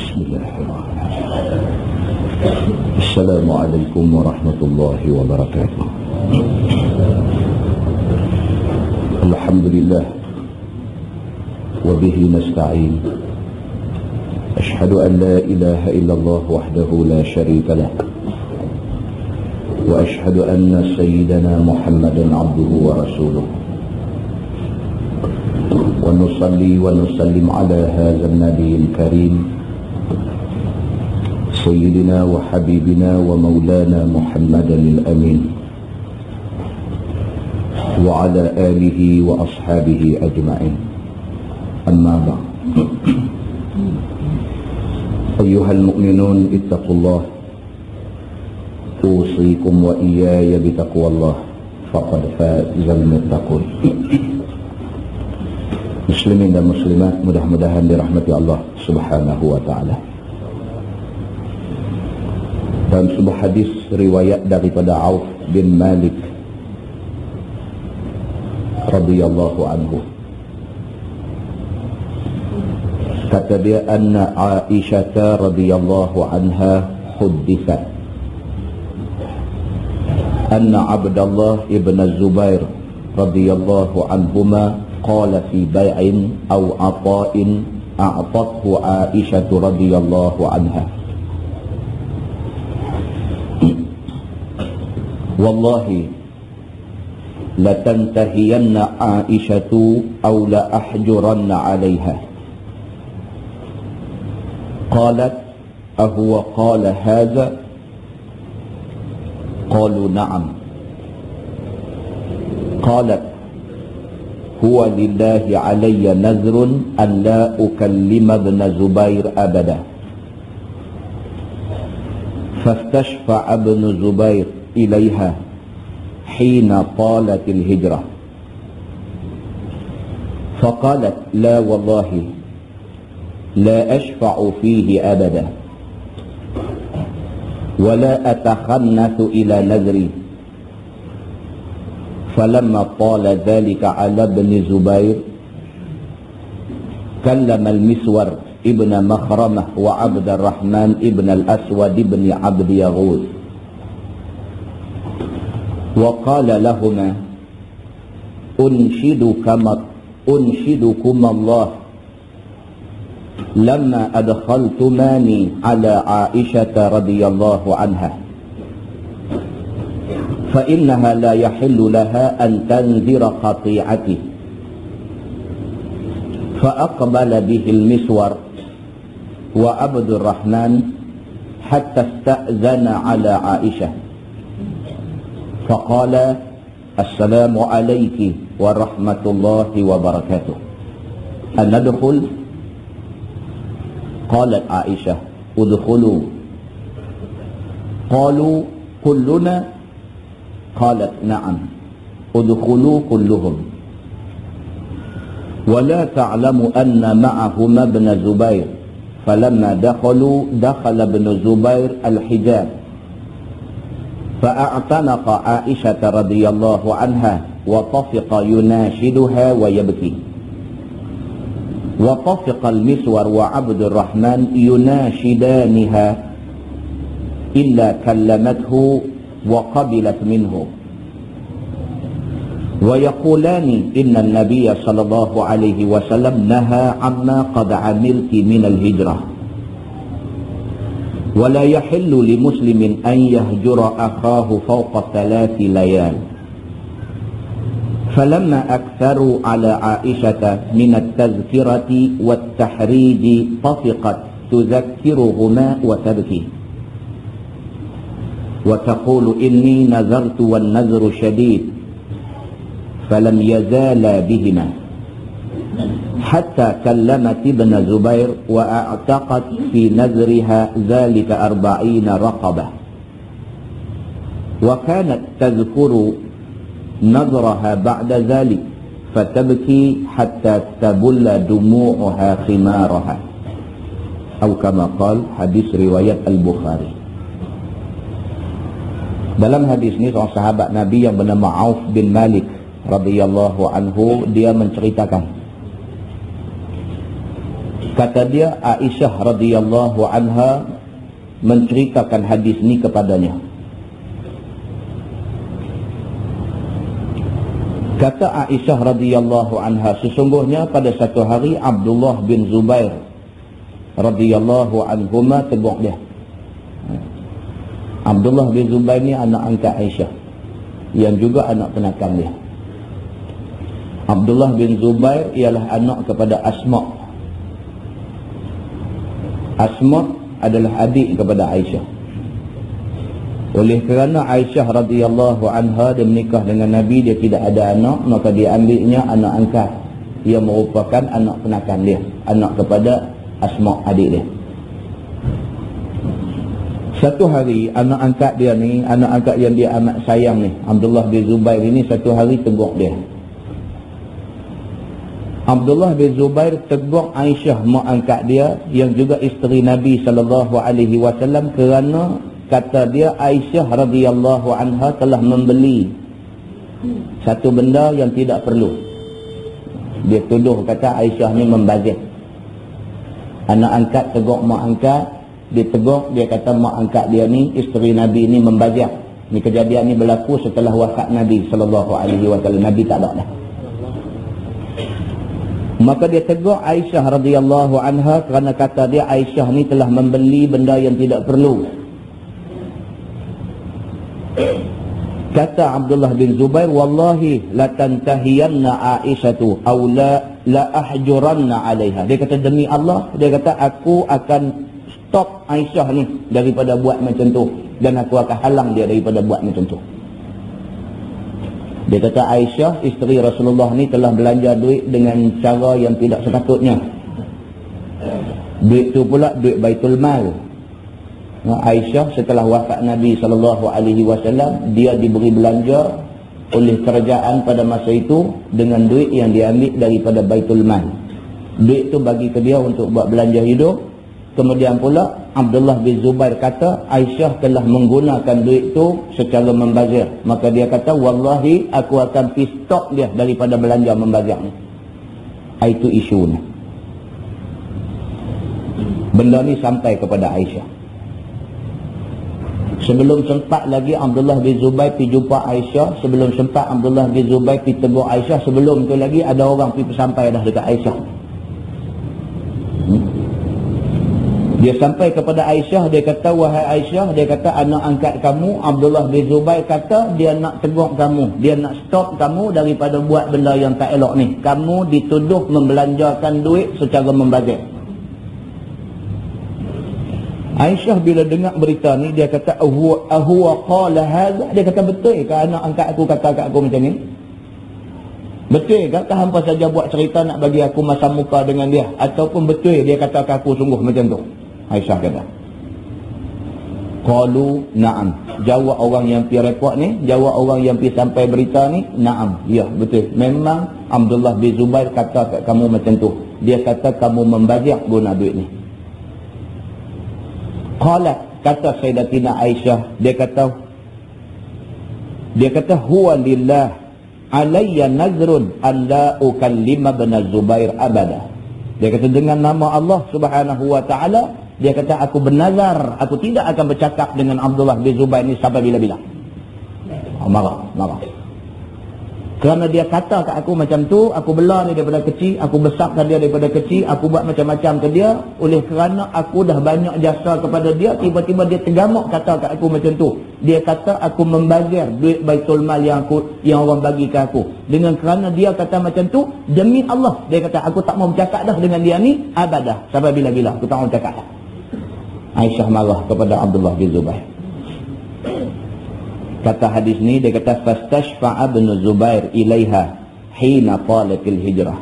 Bismillahirrahmanirrahim. Assalamualaikum warahmatullahi wabarakatuh. Alhamdulillah wa bihi nasta'in. Ashhadu an la ilaha illallah wahdahu la syarika lah. Wa ashhadu anna sayyidana Muhammadan abduhu wa rasuluh. Wa nusalli wa nusallim ala hadzal nabiyil karim سيدنا وحبيبنا ومولانا محمد الأمين وعلى آله وأصحابه أجمعين. أما بعد، أيها المؤمنون اتقوا الله، أوصيكم وإياي بتقوى الله، فقد فاز المتقون. Muslimin dan muslimat, mudah-mudahan dirahmati Allah Subhanahu wa ta'ala. Dalam sebuah hadis riwayat daripada Auf bin Malik radhiyallahu anhu, kata dia, anna Aisyah radhiyallahu anha huddithat anna Abdullah ibn Zubair radhiyallahu anhuma qala fi bai'in aw ata'in a'tathu Aisyah radhiyallahu anha, wallahi latantahiyanna Aisyatu aw la ahjuranna 'alayha. Qalat ahuwa qala hadha? Qalu na'am. Qalat huwa lillahi 'alayya nazrun an la ukallima ibn Zubair abada. Fastashfa'a ibn Zubair إليها حين طالت الهجرة، فقالت لا والله لا أشفع فيه أبدا ولا أتخنث إلى نذري. فلما طال ذلك على ابن زبير كلم المسور ابن مخرمة وعبد الرحمن ابن الأسود ابن عبد يغوث وقال لهما أنشدكم الله لما أدخلتماني على عائشة رضي الله عنها فإنها لا يحل لها أن تنذر قطيعتي. فأقبل به المسور وعبد الرحمن حتى استأذن على عائشة فقال السلام عليك ورحمة الله وبركاته، أندخل؟ قالت عائشة ادخلوا. قالوا كلنا؟ قالت نعم، ادخلوا كلهم. ولا تعلم أن معهما ابن زبير. فلما دخلوا دخل ابن زبير الحجاب فأعتنق عائشة رضي الله عنها وطفق يناشدها ويبكي. وطفق المسور وعبد الرحمن يناشدانها إلا كلمته وقبلت منه ويقولان إن النبي صلى الله عليه وسلم نهى عما قد عملت من الهجرة ولا يحل لمسلم أن يهجر أخاه فوق 3 ليال. فلما أكثروا على عائشة من التذكرة والتحريج طفقت تذكرهما وتبكي وتقول إني نذرت والنذر شديد. فلم يزالا بهما حتى كلمت ابن زبير وأعتقت في نذرها ذلك 40 رقبة. وكانت تذكر نذرها بعد ذلك فتبكي حتى تبل دموعها خمارها، أو كما قال. Hadis riwayat Al-Bukhari. Dalam hadis ini seorang sahabat Nabi yang bernama Auf bin Malik radhiyallahu anhu, dia menceritakan Kata dia, Aisyah radhiyallahu anha menceritakan hadis ni kepadanya. Kata Aisyah radhiyallahu anha, sesungguhnya pada satu hari Abdullah bin Zubair radhiyallahu anhuma tegur dia. Abdullah bin Zubair ni anak angkat Aisyah, yang juga anak penakan dia. Abdullah bin Zubair ialah anak kepada Asma'. Asma' adalah adik kepada Aisyah. Oleh kerana Aisyah radhiyallahu anha dia menikah dengan Nabi, dia tidak ada anak, maka dia ambilnya anak angkat yang merupakan anak penakan dia, anak kepada Asma', adik dia. Satu hari anak angkat dia ni, anak angkat yang dia amat sayang ni, Abdullah bin Zubair ini, satu hari tegur dia. Abdullah bin Zubair tegur Aisyah mak angkat dia yang juga isteri Nabi SAW kerana kata dia Aisyah radhiyallahu anha telah membeli satu benda yang tidak perlu. Dia tuduh kata Aisyah ni membazir. Anak angkat tegur mak angkat, dia tegur, dia kata mak angkat dia ni, isteri Nabi ni membazir. Ni kejadian ni berlaku setelah wafat Nabi SAW. Nabi tak ada dah. Maka dia tegur Aisyah radhiyallahu anha kerana kata dia Aisyah ni telah membeli benda yang tidak perlu. Kata Abdullah bin Zubair, wallahi la tantahiyanna Aisyatu aw la ahjuranna 'alaiha. Dia kata demi Allah, dia kata aku akan stop Aisyah ni daripada buat macam tu, dan aku akan halang dia daripada buat macam tu. Dia kata Aisyah isteri Rasulullah ni telah belanja duit dengan cara yang tidak sepatutnya. Duit tu pula duit Baitul Mal. Aisyah setelah wafat Nabi SAW, dia diberi belanja oleh kerajaan pada masa itu dengan duit yang diambil daripada Baitul Mal. Duit tu bagi ke dia untuk buat belanja hidup. Kemudian pula Abdullah bin Zubair kata Aisyah telah menggunakan duit tu secara membazir. Maka dia kata wallahi aku akan stop dia daripada belanja membazir ni. Itu isu ni. Benda ni sampai kepada Aisyah. Sebelum sempat lagi Abdullah bin Zubair pergi jumpa Aisyah, sebelum sempat Abdullah bin Zubair pergi tegur Aisyah, sebelum tu lagi ada orang pergi sampai dah dekat Aisyah. Dia sampai kepada Aisyah, dia kata wahai Aisyah, dia kata anak angkat kamu Abdullah bin Zubair kata dia nak tegur kamu, dia nak stop kamu daripada buat benda yang tak elok ni. Kamu dituduh membelanjakan duit secara membazir. Aisyah bila dengar berita ni, dia kata huwa qala hadha, dia kata betul ke anak angkat aku kata kat aku macam ni? Betul ke hampa saja buat cerita nak bagi aku masam muka dengan dia, ataupun betul dia kata kat aku sungguh macam tu? Aisyah kata qalu na'am. Jawab orang yang pergi report ni, jawab orang yang pergi sampai berita ni, na'am, ya betul, memang Abdullah bin Zubair kata kat kamu macam tu. Dia kata kamu membazir guna duit ni. Qalat, kata Sayyidatina Aisyah, dia kata huwa lillah alayya nazrun an la ukallima bin Zubair abada. Dia kata dengan nama Allah Subhanahu wa taala, dia kata aku bernazar aku tidak akan bercakap dengan Abdullah bin Zubair ni sampai bila-bila. Marah. Kerana dia kata kat aku macam tu, aku bela dia daripada kecil, aku besarkan dia daripada kecil, aku buat macam-macam ke dia. Oleh kerana aku dah banyak jasa kepada dia, tiba-tiba dia tergamak kata kat aku macam tu. Dia kata aku membazir duit Baitul Mal yang orang bagi ke aku. Dengan kerana dia kata macam tu, demi Allah, dia kata aku tak mau bercakap dah dengan dia ni abadah, sampai bila-bila aku tak mau bercakap dah. Aisyah marah kepada Abdullah bin Zubair. Kata hadis ni, dia kata fastashfa'a ibn Zubair ilaiha hina talatil hijrah.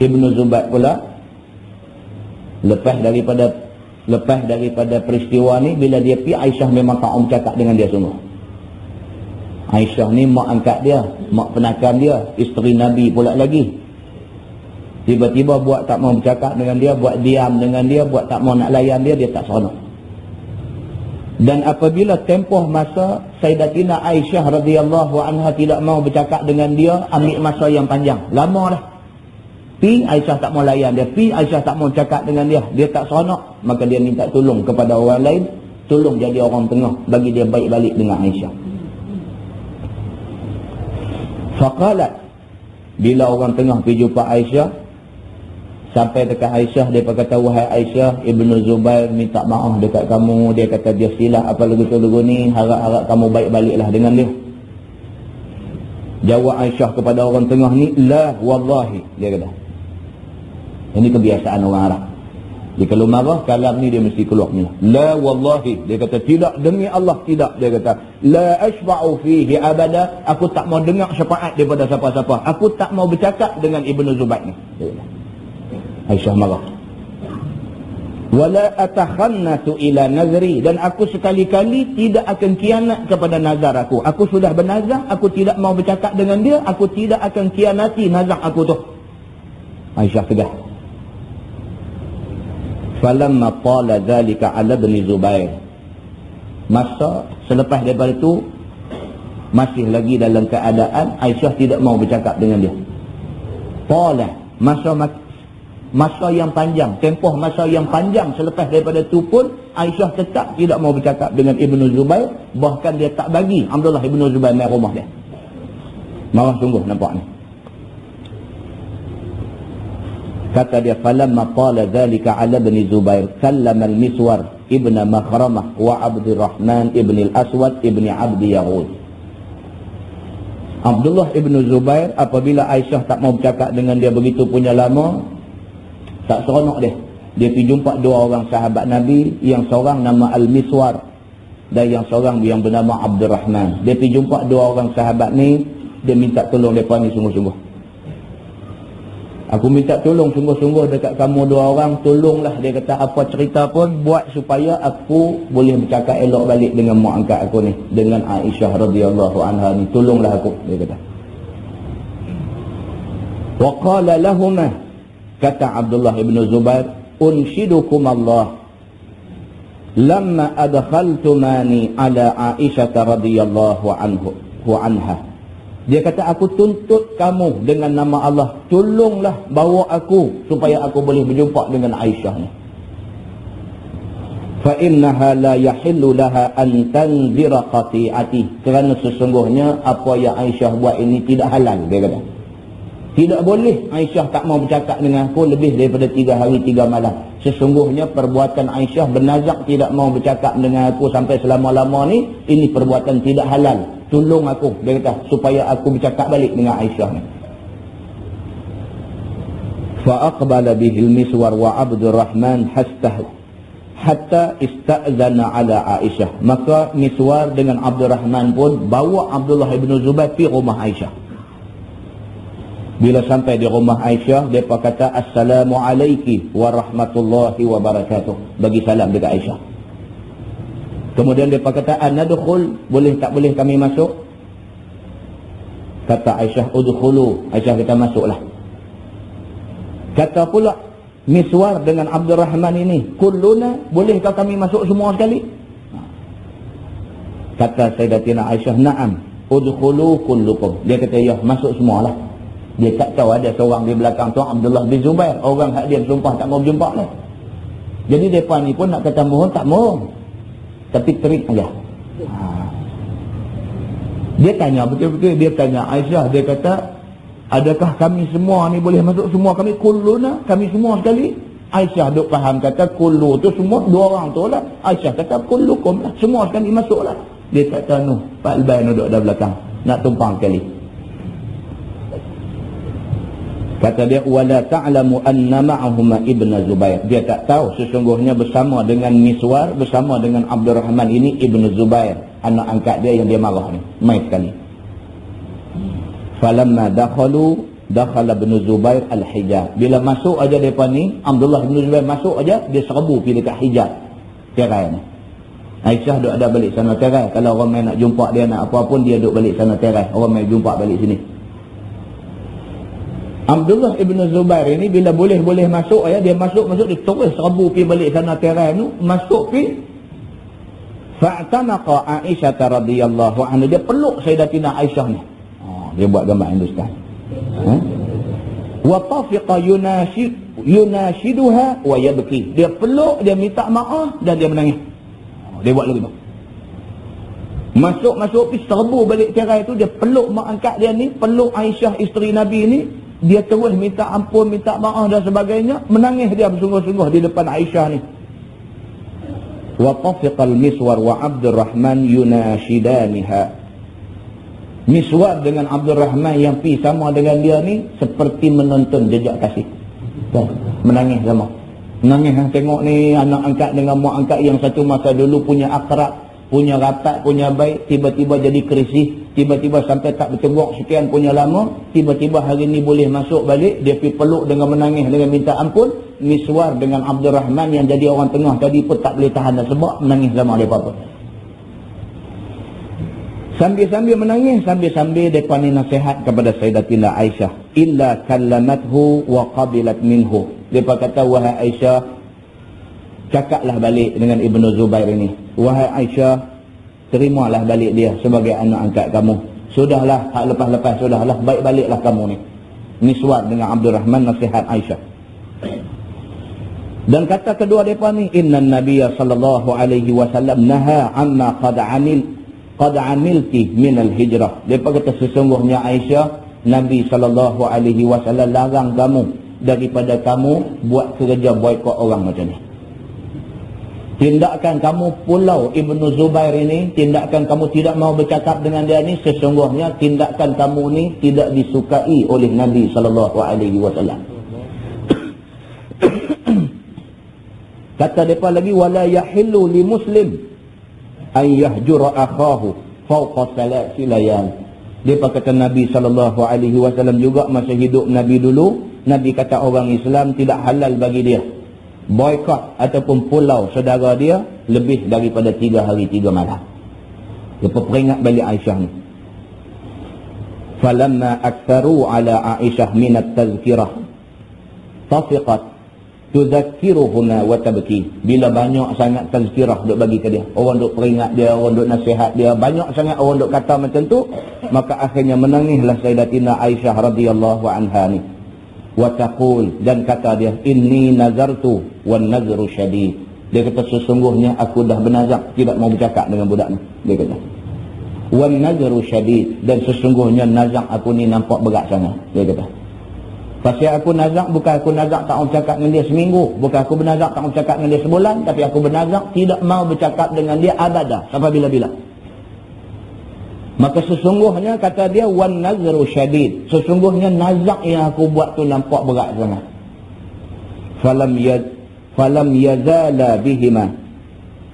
Ibn Zubair pula lepas daripada peristiwa ni, bila dia pergi, Aisyah memang tak mau bercakap dengan dia sungguh. Aisyah ni mak angkat dia, mak penakan dia, isteri Nabi pula lagi. Tiba-tiba buat tak mau bercakap dengan dia, buat diam dengan dia, buat tak mau nak layan dia, dia tak seronok. Dan apabila tempoh masa Sayyidatina Aisyah radhiyallahu anha tidak mau bercakap dengan dia, ambil masa yang panjang, lama dah. Pi, Aisyah tak mau layan dia. Pi, Aisyah tak mau cakap dengan dia. Dia tak seronok. Maka dia minta tolong kepada orang lain. Tolong jadi orang tengah. Bagi dia baik balik dengan Aisyah. Faqalat. Bila orang tengah pergi jumpa Aisyah. Sampai dekat Aisyah. Dia kata, wahai Aisyah, Ibnu Zubair minta maaf dekat kamu. Dia kata dia silap apa lagu-lagu ni. Harap-harap kamu baik baliklah dengan dia. Jawab Aisyah kepada orang tengah ni, la wallahi. Dia kata. Ini kebiasaan orang Arab. Dia kalau marah, kalam ni dia mesti keluar ni. La wallahi. Dia kata, tidak, demi Allah tidak. Dia kata, la ashba'u fihi abada. Aku tak mau dengar syafaat daripada siapa-siapa. Aku tak mau bercakap dengan Ibnu Zubair ni. Aisyah marah. Wala atakhannatu ila nazri. Dan aku sekali-kali tidak akan kianat kepada nazar aku. Aku sudah bernazar, aku tidak mau bercakap dengan dia. Aku tidak akan kianati nazar aku tu. Aisyah tegas. Falamma tala dhalika ala ibn Zubair. Masa selepas daripada itu masih lagi dalam keadaan Aisyah tidak mau bercakap dengan dia. Tala, masa yang panjang, tempoh masa yang panjang selepas daripada itu pun Aisyah tetap tidak mau bercakap dengan Ibnu Zubair. Bahkan dia tak bagi Abdullah Ibnu Zubair main rumah dia. Marah sungguh nampak ni. Kata dia, falamma qala dhalika ala ibn Zubair sallama al-Miswar ibn Makhramah wa Abdurrahman ibn al-Aswad ibn Abdi Yahud. Abdullah ibn Zubair apabila Aisyah tak mau bercakap dengan dia begitu punya lama, tak seronok dia. Dia pergi jumpa dua orang sahabat Nabi, yang seorang nama Al-Miswar dan yang seorang yang bernama Abdurrahman. Dia pergi jumpa dua orang sahabat ni, dia minta tolong mereka ni sungguh-sungguh. Aku minta tolong sungguh-sungguh dekat kamu dua orang. Tolonglah, dia kata, apa cerita pun buat supaya aku boleh bercakap elok balik dengan mak angkat aku ni, dengan Aisyah radhiyallahu anha ni. Tolonglah aku, dia kata. Wa qala lahumah, kata Abdullah ibn Zubair, unshidukum Allah lamma adkhaltumani ala Aisyah radhiyallahu anha. Dia kata, aku tuntut kamu dengan nama Allah, tolonglah bawa aku supaya aku boleh berjumpa dengan Aisyah ni. Fa innaha la yahillu laha an tanzira qati'ati. Kerana sesungguhnya apa yang Aisyah buat ini tidak halal, dia kata. Tidak boleh Aisyah tak mau bercakap dengan aku lebih daripada 3 hari 3 malam. Sesungguhnya perbuatan Aisyah bernazak tidak mau bercakap dengan aku sampai selama-lama ni, ini perbuatan tidak halal. Tolong aku, dia kata, supaya aku bercakap balik dengan Aisyah ni. Fa aqbala bihil Miswar wa Abdurrahman hatta ista'zana ala Aisyah. Maka Miswar dengan Abdurrahman pun bawa Abdullah ibn Zubair pergi rumah Aisyah. Bila sampai di rumah Aisyah, mereka kata, Assalamualaikum warahmatullahi wabarakatuh. Bagi salam dekat Aisyah. Kemudian mereka kata, anadkhul, boleh tak boleh kami masuk? Kata Aisyah, udkhulu. Aisyah kata, masuklah. Kata pula Miswar dengan Abdurrahman ini, kulluna, bolehkah kami masuk semua sekali? Kata Sayyidatina Aisyah, na'am, udkhulu kullukum. Dia kata, ya, masuk semualah. Dia tak tahu ada seorang di belakang tu Abdullah bin Zubair, orang hak dia bersumpah tak mau berjumpa lah. Jadi mereka ni pun nak kata mohon, tak mohon, tapi terik saja. Dia tanya betul-betul, dia tanya Aisyah, dia kata, adakah kami semua ni boleh masuk? Semua kami, kulluna, kami semua sekali. Aisyah duk faham, kata kullu tu semua, 2 orang tu lah. Aisyah kata kullukum lah, semua sekali masuk lah. Dia kata, no, Pak Albain duduk dah belakang, nak tumpang sekali. Kata dia, wala ta'lamu anna ma'ahuma ibn Zubair. Dia tak tahu sesungguhnya bersama dengan Miswar, bersama dengan Abdurrahman ini Ibn Zubair, anak angkat dia yang dia marah ni. Mai sekali. Falamma dakhala ibn Zubair al-hijab. Bila masuk aja depa ni, Abdullah ibn Zubair masuk aja, dia serbu pergi dekat hijab. Terai ni. Aisyah duk ada balik sana terai. Kalau orang mai nak jumpa dia nak apa pun, dia duk balik sana terai. Orang mai jumpa balik sini. Abdullah ibn Zubair ini bila boleh masuk ya, dia masuk dia terus serbu pergi balik sana terai tu, masuk pergi. Fa'tanaqa Aisyah radhiyallahu anha, dia peluk Sayyidatina Aisyah ni. Dia buat gambar Hindustan. Wa tafiqa yunashiduha wa yabki. Dia peluk, dia minta maaf dan dia menangis. Dia buat lagu tu. Masuk pergi serbu balik tirai tu, dia peluk mak angkat dia ni, peluk Aisyah isteri Nabi ni, dia terus minta ampun, minta maaf dan sebagainya, menangis dia bersungguh-sungguh di depan Aisyah ni. Wa tafiqa al-Miswar wa Abdurrahman yunashidaniha. Miswar dengan Abdul Rahman yang pi sama dengan dia ni seperti menonton jejak kasih. Menangis sama. Menangis tengok ni anak angkat dengan mak angkat yang satu masa dulu punya akrab, punya rapat, punya baik, tiba-tiba jadi krisih, tiba-tiba sampai tak bertembok sekian punya lama, tiba-tiba hari ni boleh masuk balik, dia pi peluk dengan menangis dengan minta ampun. Miswar dengan Abdul Rahman yang jadi orang tengah tadi pun tak boleh tahan dah sebab menangis sama mereka pun. Sambil-sambil menangis, sambil-sambil mereka ni nasihat kepada Sayyidatina Aisyah. Illa kallamathu wa qabilat minhu. Mereka kata, wahai Aisyah, cakaplah balik dengan Ibnu Zubair ini. Wahai Aisyah, terimalah balik dia sebagai anak angkat kamu. Sudahlah, hak lepas-lepas sudahlah, baik baliklah kamu ni. Miswar dengan Abdul Rahman nasihat Aisyah. Dan kata kedua mereka ni, Inna Nabiya sallallahu alaihi wasallam naha amma qad amilti minal hijrah. Mereka kata sesungguhnya Aisyah, Nabi sallallahu alaihi wasallam larang kamu daripada kamu buat kerja boikot orang macam ni. Tindakan kamu pulau Ibnu Zubair ini, tindakan kamu tidak mau bercakap dengan dia ni, sesungguhnya tindakan kamu ni tidak disukai oleh Nabi sallallahu alaihi wasallam. Kata mereka lagi, wala yahillu li muslim an yahjura akhahu fawqa salasi layal. Dia kata Nabi sallallahu alaihi wasallam juga masa hidup Nabi dulu, Nabi kata orang Islam tidak halal bagi dia boikot ataupun pulau saudara dia lebih daripada 3 hari 3 malam. Dia peringat balik Aisyah ni. Falamma aktharu ala Aisyah min at-tazkirah tafiqat tuzakkiruhuna wa tabki. Bila banyak sangat tazkirah duk bagi ke dia, orang duk peringat dia, orang duk nasihat dia, banyak sangat orang duk kata macam tu, maka akhirnya menangislah Sayyidatina Aisyah radhiyallahu anha ni. Wa taqul, dan kata dia, inni nazartu wan nazru syadid. Dia kata sesungguhnya aku dah bernazar tidak mau bercakap dengan budak ni. Dia kata wan nazru syadid, dan sesungguhnya nazar aku ni nampak berat sangat. Dia kata pasal aku nazak, bukan aku nazak tak mau bercakap dengan dia seminggu, bukan aku bernazak tak mau bercakap dengan dia sebulan, tapi aku bernazak tidak mau bercakap dengan dia abadah sampai bila-bila. Maka sesungguhnya kata dia wan nazru syadid, sesungguhnya nazak yang aku buat tu nampak berat sangat. Falam yazala bihima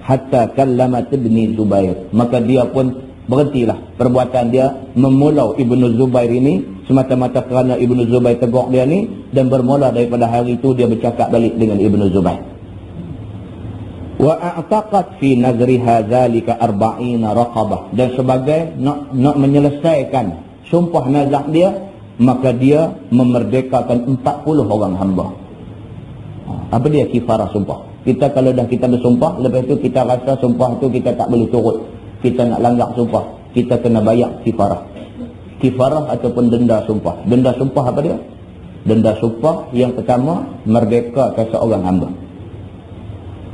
hatta kallamat ibni Zubair. Maka dia pun berhentilah perbuatan dia memulau Ibnu Zubair ini semata-mata kerana Ibnu Zubair tegur dia ni, dan bermula daripada hari itu dia bercakap balik dengan Ibnu Zubair. Wa a'taqat fi nazriha zalika 40 raqabah, dan sebagai nak menyelesaikan sumpah nazak dia, maka dia memerdekakan 40 orang hamba. Apa dia kifarah sumpah? Kita kalau dah kita bersumpah, lepas itu kita rasa sumpah tu kita tak boleh turut, kita nak langgar sumpah, kita kena bayar kifarah. Kifarah ataupun denda sumpah. Denda sumpah apa dia? Denda sumpah yang pertama, merdekakan seorang hamba.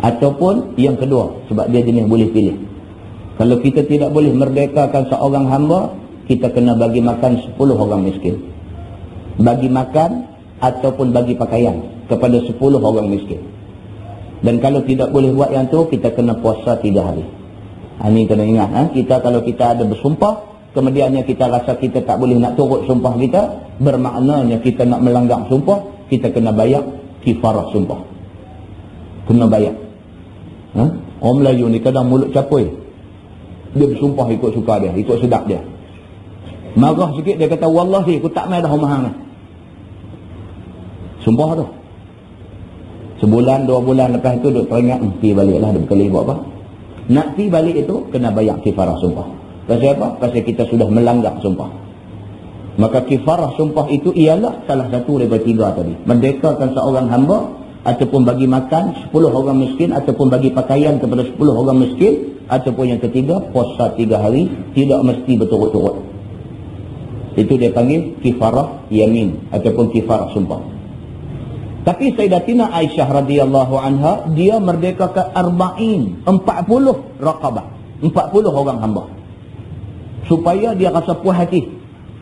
Ataupun yang kedua, sebab dia jenis boleh pilih. Kalau kita tidak boleh merdekakan seorang hamba, kita kena bagi makan 10 orang miskin. Bagi makan ataupun bagi pakaian kepada 10 orang miskin. Dan kalau tidak boleh buat yang tu, kita kena puasa 3 hari. Ini kena ingat, kita kalau kita ada bersumpah, kemudiannya kita rasa kita tak boleh nak turut sumpah kita, bermaknanya kita nak melanggar sumpah, kita kena bayar kifarah sumpah. Kena bayar. Orang Melayu ni kadang mulut capui, dia bersumpah ikut suka dia, ikut sedap dia. Marah sikit dia kata, wallahi aku tak main dah rumah hang ni. Sumpah tu. Sebulan, 2 bulan lepas tu duk teringat, pergi baliklah, dia berkali buat apa. Nak pergi balik itu kena bayar kifarah sumpah. Pasal apa? Pasal kita sudah melanggar sumpah. Maka kifarah sumpah itu ialah salah satu daripada 3 tadi. Merdekakan seorang hamba, ataupun bagi makan 10 orang miskin, ataupun bagi pakaian kepada 10 orang miskin, ataupun yang ketiga puasa 3 hari, tidak mesti berturut-turut. Itu dia panggil kifarah yamin ataupun kifarah sumpah. Tapi Sayyidatina Aisyah radhiyallahu anha, dia merdekakan 40 raqabah, 40 orang hamba. Supaya dia rasa puas hati,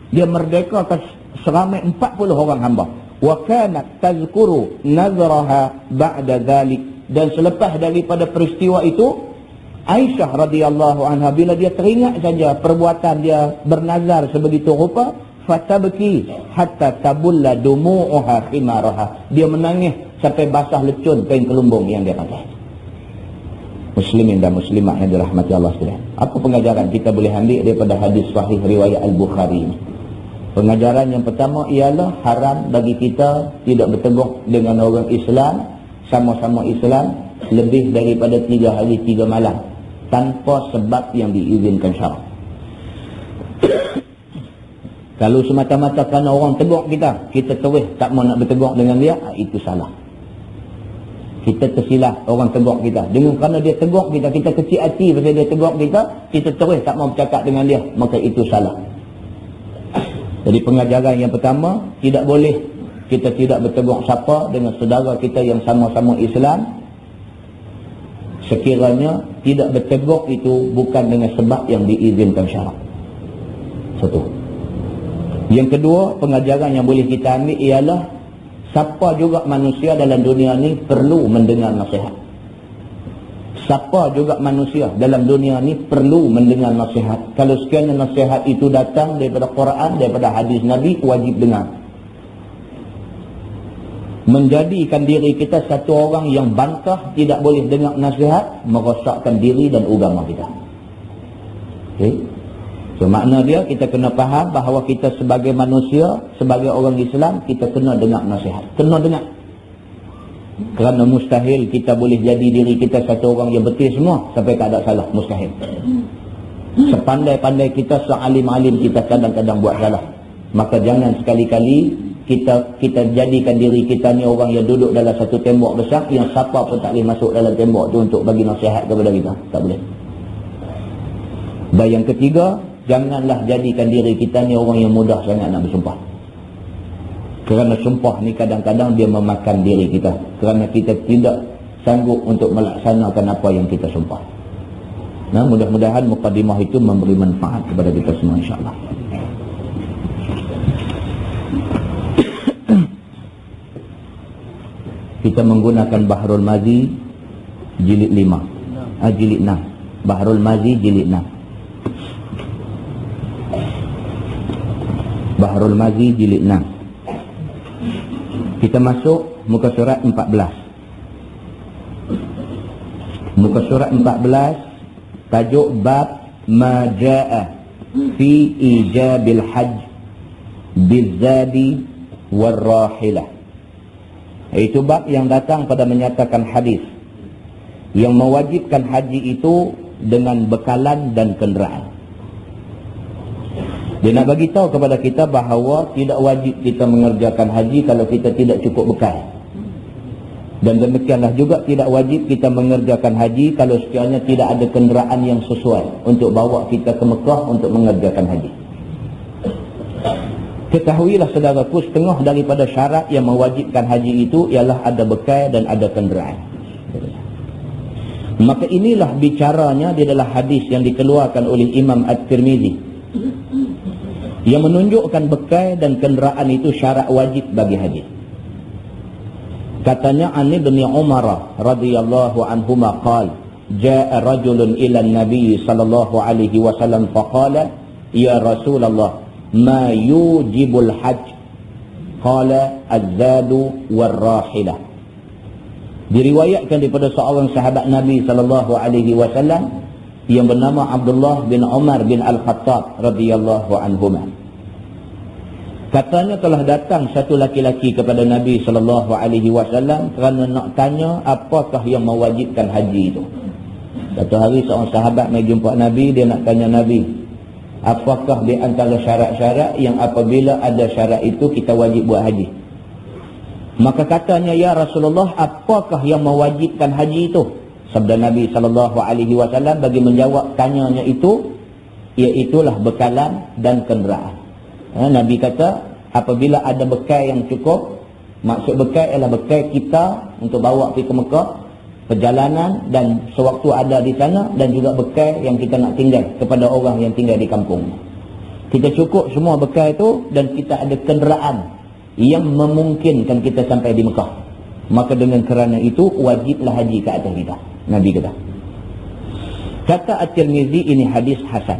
dia merdekakan seramai 40 orang hamba. Wa kanat tazkuru nazraha ba'da dhalik. Dan selepas daripada peristiwa itu, Aisyah radhiyallahu anha bila dia teringat saja perbuatan dia bernazar sebegitu rupa, fatabki hatta tabulla dumu'uha khimaraha. Dia menangis sampai basah lecun kain kelumbung yang dia pakai. Muslimin dan muslimah yang dirahmati Allah sekalian. Apa pengajaran kita boleh ambil daripada hadis sahih riwayat Al-Bukhari ini? Pengajaran yang pertama ialah haram bagi kita tidak bertegur dengan orang Islam, sama-sama Islam, lebih daripada 3 hari 3 malam tanpa sebab yang diizinkan syarak. Kalau semata-mata kerana orang tegur kita terus tak mau nak bertegur dengan dia, itu salah. Kita tersilap orang tegur kita. Dengan kerana dia tegur kita kecil hati pasal dia tegur kita terus tak mau bercakap dengan dia, maka itu salah. Jadi pengajaran yang pertama, tidak boleh kita tidak bertegur siapa dengan saudara kita yang sama-sama Islam, sekiranya tidak bertegur itu bukan dengan sebab yang diizinkan syarak. Satu. Yang kedua, pengajaran yang boleh kita ambil ialah siapa juga manusia dalam dunia ni perlu mendengar nasihat. Siapa juga manusia dalam dunia ni perlu mendengar nasihat. Kalau sekiranya nasihat itu datang daripada Quran, daripada hadis Nabi, wajib dengar. Menjadikan diri kita satu orang yang bantah tidak boleh dengar nasihat, merosakkan diri dan agama kita. Okay? So makna dia, kita kena faham bahawa kita sebagai manusia, sebagai orang Islam, kita kena dengar nasihat. Kena dengar. Kerana mustahil kita boleh jadi diri kita satu orang yang betul semua sampai tak ada salah. Mustahil. Sepandai-pandai kita, sealim-alim kita kadang-kadang buat salah. Maka jangan sekali-kali kita jadikan diri kita ni orang yang duduk dalam satu tembok besar yang siapa pun tak boleh masuk dalam tembok tu untuk bagi nasihat kepada kita. Tak boleh. Dan yang ketiga, janganlah jadikan diri kita ni orang yang mudah sangat nak bersumpah. Kerana sumpah ni kadang-kadang dia memakan diri kita. Kerana kita tidak sanggup untuk melaksanakan apa yang kita sumpah. Nah, mudah-mudahan mukadimah itu memberi manfaat kepada kita semua, insyaAllah. Kita menggunakan Bahrul Mazi jilid 5. Jilid 6. Bahrul Mazi jilid 6. Bahrul Mazi jilid 6. Kita masuk muka surat 14. Muka surat 14, tajuk bab ma jaa fi ijabil hajj bizadi warrahilah. Itu bab yang datang pada menyatakan hadis yang mewajibkan haji itu dengan bekalan dan kenderaan. Dia nak bagi tahu kepada kita bahawa tidak wajib kita mengerjakan haji kalau kita tidak cukup bekal. Dan demikianlah juga tidak wajib kita mengerjakan haji kalau sekiranya tidak ada kenderaan yang sesuai untuk bawa kita ke Mekah untuk mengerjakan haji. Ketahuilah saudaraku, setengah daripada syarat yang mewajibkan haji itu ialah ada bekal dan ada kenderaan. Maka inilah bicaranya di dalam hadis yang dikeluarkan oleh Imam At-Tirmizi yang menunjukkan bekal dan kenderaan itu syarat wajib bagi haji. Katanya an Ibn Umar radhiyallahu anhuma qala jaa rajulun ila an-nabi sallallahu alaihi wasallam faqala ya Rasulullah ma yujibul hajj qala az-zadu war-rahilah. Diriwayatkan daripada seorang sahabat Nabi sallallahu alaihi wasallam yang bernama Abdullah bin Umar bin Al-Khattab radhiyallahu anhuma. Katanya telah datang satu laki-laki kepada Nabi sallallahu alaihi wasallam kerana nak tanya apakah yang mewajibkan haji itu. Satu hari seorang sahabat mai jumpa Nabi, dia nak tanya Nabi, apakah di antara syarat-syarat yang apabila ada syarat itu kita wajib buat haji? Maka katanya, ya Rasulullah, apakah yang mewajibkan haji itu? Sabda Nabi sallallahu alaihi wasallam bagi menjawab tanyanya itu, iaitulah bekalan dan kenderaan. Nabi kata apabila ada bekal yang cukup, maksud bekal ialah bekal kita untuk bawa pergi ke Mekah, perjalanan dan sewaktu ada di sana, dan juga bekal yang kita nak tinggal kepada orang yang tinggal di kampung. Kita cukup semua bekal itu dan kita ada kenderaan yang memungkinkan kita sampai di Mekah. Maka dengan kerana itu wajiblah haji ke atas kita. Nabi kata. Kata At-Tirmizi ini hadis hasan.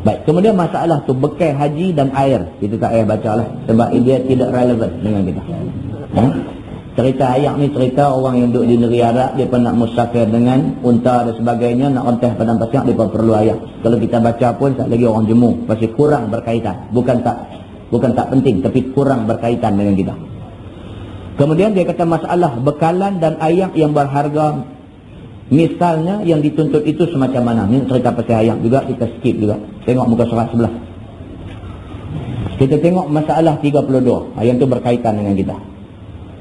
Baik, kemudian masalah tu bekal haji dan air. Kita tak payah baca lah sebab dia tidak relevan dengan kita. Cerita ayat ni cerita orang yang duduk di negeri Arab, dia nak musafir dengan unta dan sebagainya, nak rentah padang pasir, dia perlu ayat. Kalau kita baca pun tak lagi orang jemu, pasti kurang berkaitan. Bukan tak penting, tapi kurang berkaitan dengan kita. Kemudian dia kata masalah bekalan dan ayat yang berharga. Misalnya yang dituntut itu semacam mana? Ini cerita pasal ayat juga, kita skip juga. Tengok muka surat sebelah. Kita tengok masalah 32. Ayat itu berkaitan dengan kita.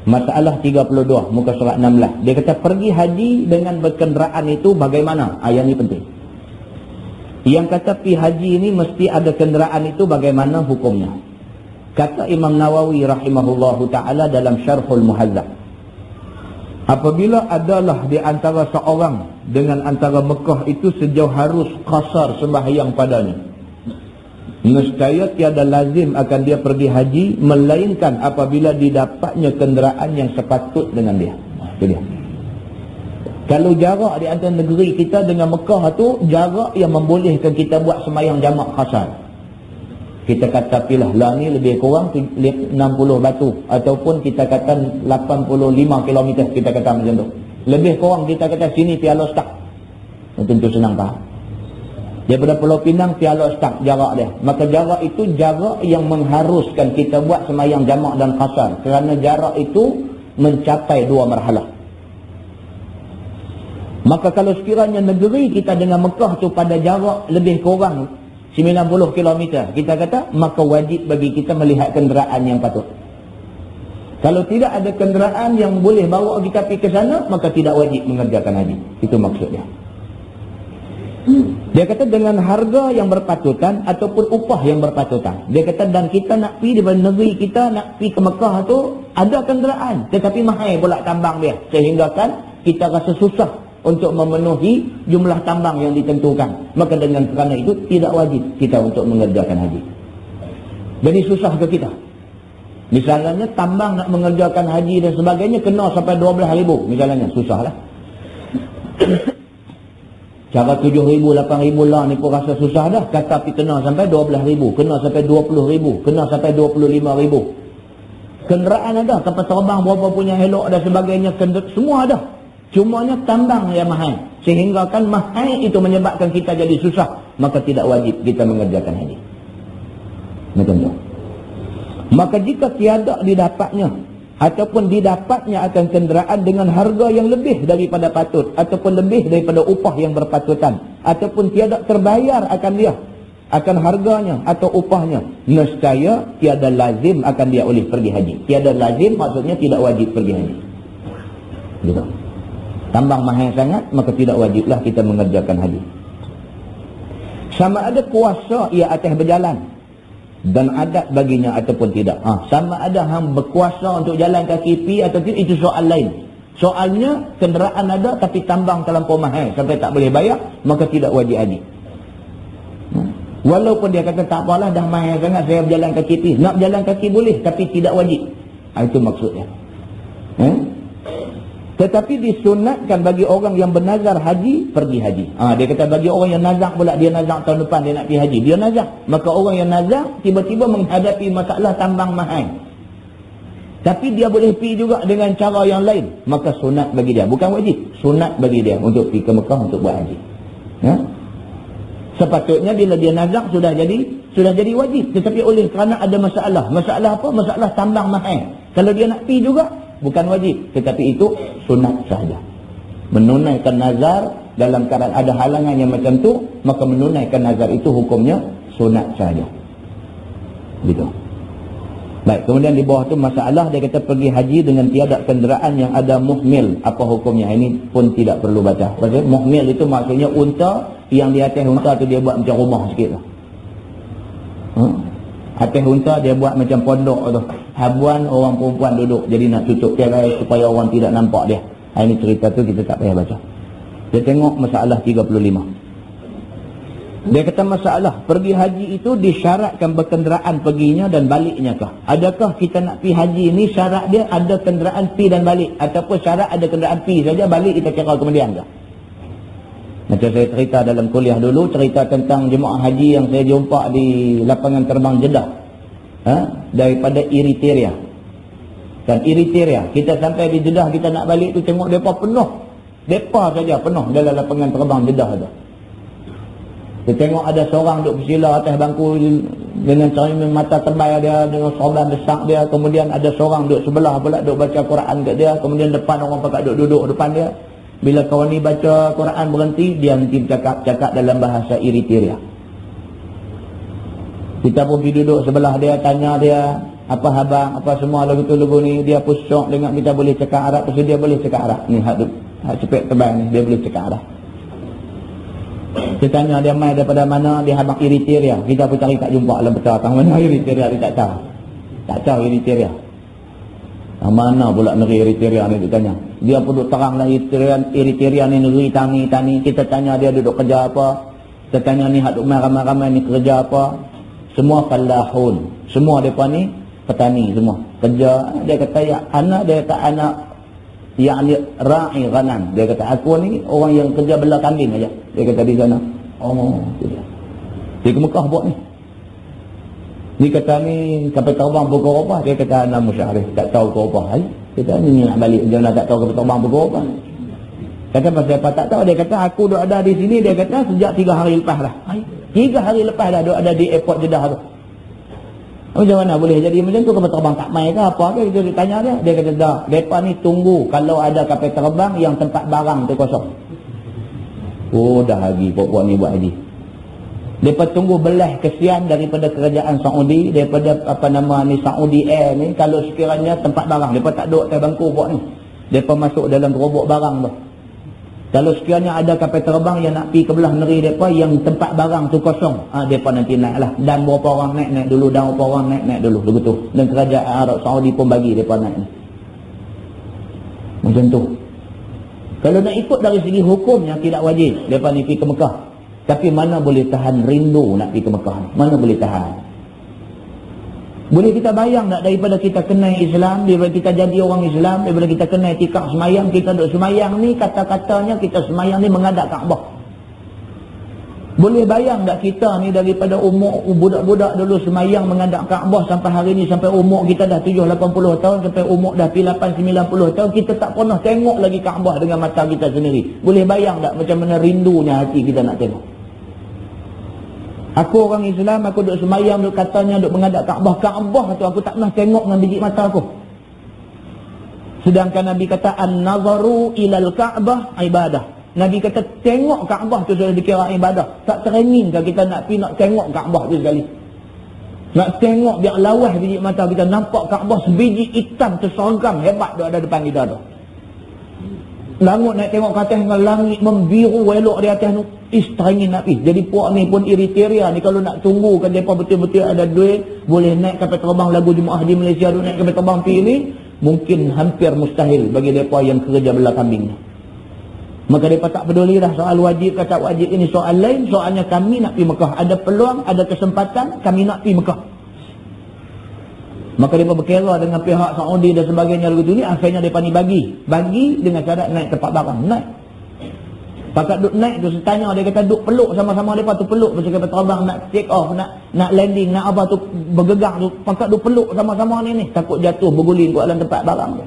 Masalah 32, muka surat 16. Dia kata pergi haji dengan berkenderaan itu bagaimana? Ayat ini penting. Yang kata pergi haji ini mesti ada kenderaan itu bagaimana hukumnya? Kata Imam Nawawi rahimahullahu ta'ala dalam Syarhul Muhazzab. Apabila adalah di antara seorang dengan antara Mekah itu sejauh harus qasar sembahyang padanya, nescaya tiada lazim akan dia pergi haji, melainkan apabila didapatnya kenderaan yang sepatut dengan dia. Itu dia. Kalau jarak di antara negeri kita dengan Mekah itu jarak yang membolehkan kita buat sembahyang jamak qasar. Kita kata pilah lah ni lebih kurang 60 batu ataupun kita kata 85 km, kita kata macam tu. Lebih kurang kita kata sini Piala Stak. Tentu senang faham. Daripada Pulau Pinang Piala Stak jarak dia. Maka jarak itu jarak yang mengharuskan kita buat sembahyang jamak dan qasar, kerana jarak itu mencapai 2 marhalah. Maka kalau sekiranya negeri kita dengan Mekah tu pada jarak lebih kurang 90 km, kita kata maka wajib bagi kita melihat kenderaan yang patut. Kalau tidak ada kenderaan yang boleh bawa kita pergi ke sana, maka tidak wajib mengerjakan haji. Itu maksudnya. Dia kata dengan harga yang berpatutan ataupun upah yang berpatutan. Dia kata dan kita nak pergi daripada negeri kita nak pergi ke Mekah tu ada kenderaan, tetapi mahal pula tambang dia, sehingga kan kita rasa susah untuk memenuhi jumlah tambang yang ditentukan. Maka dengan kerana itu tidak wajib kita untuk mengerjakan haji. Jadi susah ke kita. Misalnya tambang nak mengerjakan haji dan sebagainya kena sampai 12,000 misalnya, susahlah. Cara 7,000, 8,000 lah ni pun rasa susah dah. Kata pergi kena sampai 12,000, kena sampai 20,000, kena sampai 25,000. Kenderaan ada, kapal terbang berapa punya elok dan sebagainya, semua ada. Cumanya tambang yang mahal, sehingga kan mahal itu menyebabkan kita jadi susah, maka tidak wajib kita mengerjakan haji. Macam tu. Maka jika tiada didapatnya ataupun didapatnya akan kenderaan dengan harga yang lebih daripada patut ataupun lebih daripada upah yang berpatutan, ataupun tiada terbayar akan dia, akan harganya atau upahnya, nescaya tiada lazim akan dia oleh pergi haji. Tiada lazim maksudnya tidak wajib pergi haji. Gitu. Tambang mahal sangat, maka tidak wajiblah kita mengerjakan haji. Sama ada kuasa ia atas berjalan dan adat baginya ataupun tidak. Sama ada hang berkuasa untuk jalan kaki pi atau tidak, itu soal lain. Soalnya kenderaan ada tapi tambang terlampau mahal sampai tak boleh bayar, maka tidak wajib haji. Walaupun dia kata tak apalah dah mahal sangat saya berjalan kaki pi. Nak berjalan kaki boleh tapi tidak wajib. Itu maksudnya. Tetapi disunatkan bagi orang yang bernazar haji, pergi haji. Dia kata bagi orang yang nazar pula, dia nazar tahun depan dia nak pergi haji, dia nazar. Maka orang yang nazar tiba-tiba menghadapi masalah tambang mahal, tapi dia boleh pergi juga dengan cara yang lain, maka sunat bagi dia, bukan wajib, sunat bagi dia untuk pergi ke Mekah untuk buat haji. Sepatutnya bila dia nazar sudah jadi wajib, tetapi oleh kerana ada masalah apa? Masalah tambang mahal. Kalau dia nak pergi juga bukan wajib, tetapi itu sunat sahaja. Menunaikan nazar dalam keadaan ada halangan yang macam tu, maka menunaikan nazar itu hukumnya sunat sahaja. Gitu. Baik, kemudian di bawah tu masalah dia kata pergi haji dengan tiada kenderaan yang ada muhmil. Apa hukumnya? Ini pun tidak perlu baca. Pasal muhmil itu maksudnya unta yang di atas unta tu dia buat macam rumah sikit lah. Atas unta dia buat macam pondok tu. Habuan orang perempuan duduk. Jadi nak tutup tirai supaya orang tidak nampak dia. Ini cerita tu kita tak payah baca. Dia tengok masalah 35. Dia kata masalah pergi haji itu disyaratkan berkenderaan perginya dan baliknya kah? Adakah kita nak pergi haji ni syarat dia ada kenderaan pergi dan balik? Ataupun syarat ada kenderaan pergi saja, balik kita kira kemudian kah? Macam saya cerita dalam kuliah dulu, cerita tentang jemaah haji yang saya jumpa di lapangan terbang Jeddah. Daripada Eritrea. Dan Eritrea, kita sampai di Jeddah, kita nak balik tu tengok mereka penuh. Mereka saja penuh dalam lapangan terbang Jeddah tu. Kita tengok ada seorang duduk bersila atas bangku dengan cermin mata tebal dia, dengan sorban besar dia. Kemudian ada seorang duduk sebelah pula, duduk baca Quran kat dia. Kemudian depan orang pakat duduk depan dia. Bila kawan ni baca Quran berhenti, dia nanti cakap dalam bahasa Eritrea. Kita pun pergi duduk sebelah dia, tanya dia, apa habang, apa semua lagu ni. Dia pun syok dengan kita boleh cakap Arab, pasal dia boleh cakap Arab. Ni hak cepet tebal ni, dia boleh cakap Arab. Kita tanya dia mai daripada mana, dia habang Eritrea. Kita pun cari tak jumpa lah betul tang mana Eritrea, dia tak tahu. Tak tahu Eritrea. Mana pula negeri Eritrea ni dia tanya. Dia pun duduk terang lah Eritrea ni negeri tani. Kita tanya dia duduk kerja apa. Kita tanya ni hak duduk ramai-ramai ni kerja apa. Semua falahun. Semua mereka ni petani semua. Kerja. Dia kata ya anak, dia kata anak yang ra'i ghanam. Dia kata aku ni orang yang kerja bela kambing aja. Dia kata di sana. Oh, dia ke Mekah buat ni. Dia kata ni sampai terbang pukul apa? Dia kata anak musyarif, tak tahu ke apa. Kita ni nak balik dia nak tak tahu ke terbang pukul apa. Kata pasal apa tak tahu. Dia kata aku duk ada di sini, dia kata sejak 3 hari lepas dah. 3 hari lepas dah duk ada di airport Jeddah tu. Macam mana boleh jadi macam tu? Kapal terbang tak mai ke apa ke? Kita tanya dia. Dia kata dah, mereka ni tunggu kalau ada kapal terbang yang tempat barang tu kosong. Oh dah haji, puak-puak ni buat haji. Mereka tunggu belah kesian daripada kerajaan Saudi, daripada apa nama ni Saudi Air ni, kalau sekiranya tempat barang, mereka tak duduk atas bangku buat ni. Mereka masuk dalam gerobok barang tu. Kalau sekiranya ada kapal terbang yang nak pergi ke belah negeri mereka yang tempat barang tu kosong, mereka nanti naik lah. Dan berapa orang naik dulu, dan berapa orang naik dulu. Begitu. Dan kerajaan Arab Saudi pun bagi mereka naik ni. Macam tu. Kalau nak ikut dari segi hukumnya tidak wajib mereka ni pergi ke Mekah. Tapi mana boleh tahan rindu nak pergi ke Mekah ni? Mana boleh tahan? Boleh kita bayang tak daripada kita kenal Islam, daripada kita jadi orang Islam, daripada kita kenal tikar semayang, kita duduk semayang ni, kata-katanya kita semayang ni menghadap Kaabah. Boleh bayang tak kita ni daripada umur budak-budak dulu semayang menghadap Kaabah sampai hari ni, sampai umur kita dah 70-80 tahun, sampai umur dah 8-90 tahun, kita tak pernah tengok lagi Kaabah dengan mata kita sendiri. Boleh bayang tak macam mana rindunya hati kita nak tengok? Aku orang Islam, aku duduk semayang, duduk katanya, duduk menghadap Kaabah. Kaabah tu aku tak pernah tengok dengan biji mata aku. Sedangkan Nabi kata, an-nazaru ilal Kaabah ibadah. Nabi kata, tengok Kaabah tu sudah dikira ibadah. Tak teringin kita nak pergi nak tengok Kaabah tu sekali. Nak tengok biar lawas biji mata kita. Nampak Kaabah sebiji hitam terseragam hebat tu ada depan kita tu. Langut nak tengok ke atas dengan langit membiru elok di atas tu. Teringin nak pergi. Jadi puak ni pun Eritrea ni kalau nak tunggu kan mereka betul-betul ada duit, boleh naik kapal terbang lagu jemaah di Malaysia tu naik kapal terbang pergi ni, mungkin hampir mustahil bagi mereka yang kerja belah kambing ni. Maka mereka tak peduli dah soal wajib ke tak wajib, ini soal lain. Soalnya kami nak pergi Mekah. Ada peluang, ada kesempatan, kami nak pergi Mekah. Maka mereka berkira dengan pihak Saudi dan sebagainya begitu ni, akhirnya mereka ni bagi dengan cara naik tempat barang, naik. Pakat duk naik tu, saya tanya, dia kata duk peluk sama-sama mereka tu, peluk macam kapal terbang nak take off, nak landing, nak apa tu bergegang tu, pakat duk peluk sama-sama ni takut jatuh berguling kat dalam tempat barang tu.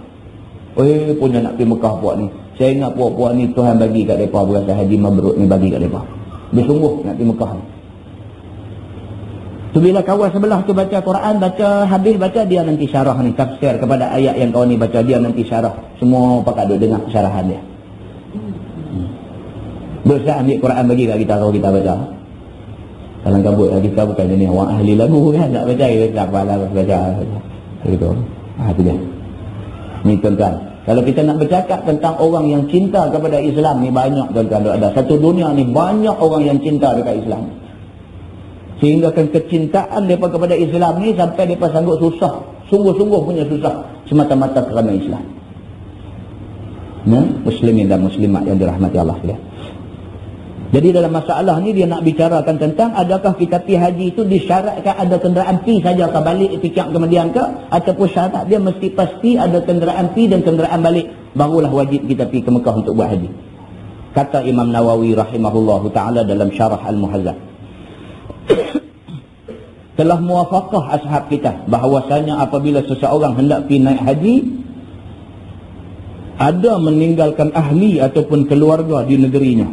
Punya nak pergi Mekah puak ni. Saya ingat puak-puak ni Tuhan bagi kat mereka berasa haji mabrur ni, bagi kat mereka. Bersungguh nak pergi Mekah ni. Tu bila kawan sebelah tu baca Quran, baca habis baca, dia nanti syarah ni, tafsir kepada ayat yang kawan ni baca, dia nanti syarah. Semua pakat duk dengar syarahan dia. Dosa ambil Quran bagi kat kita kalau kita baca. Kalau kabut kita bukan jenis orang ahli lagu kan, nak baca kita tak apalah baca. Begitu. Tu dia. Ni tuan-tuan, kalau kita nak bercakap tentang orang yang cinta kepada Islam ni banyak tuan-tuan ada. Satu dunia ni banyak orang yang cinta dekat Islam. Sehingga kecintaan mereka kepada Islam ni sampai mereka sanggup susah, sungguh-sungguh punya susah semata-mata kerana Islam. Muslimin dan muslimat yang dirahmati Allah sekalian. Jadi dalam masalah ni dia nak bicarakan tentang adakah kita pergi haji itu disyaratkan ada kenderaan pi saja ke balik tiap kemudian ke, ataupun syarat dia mesti pasti ada kenderaan pi dan kenderaan balik barulah wajib kita pergi ke Mekah untuk buat haji. Kata Imam Nawawi rahimahullahu taala dalam Syarah Al-Muhazzab, telah muwafaqah ashab kita bahawasanya apabila seseorang hendak pergi naik haji, ada meninggalkan ahli ataupun keluarga di negerinya,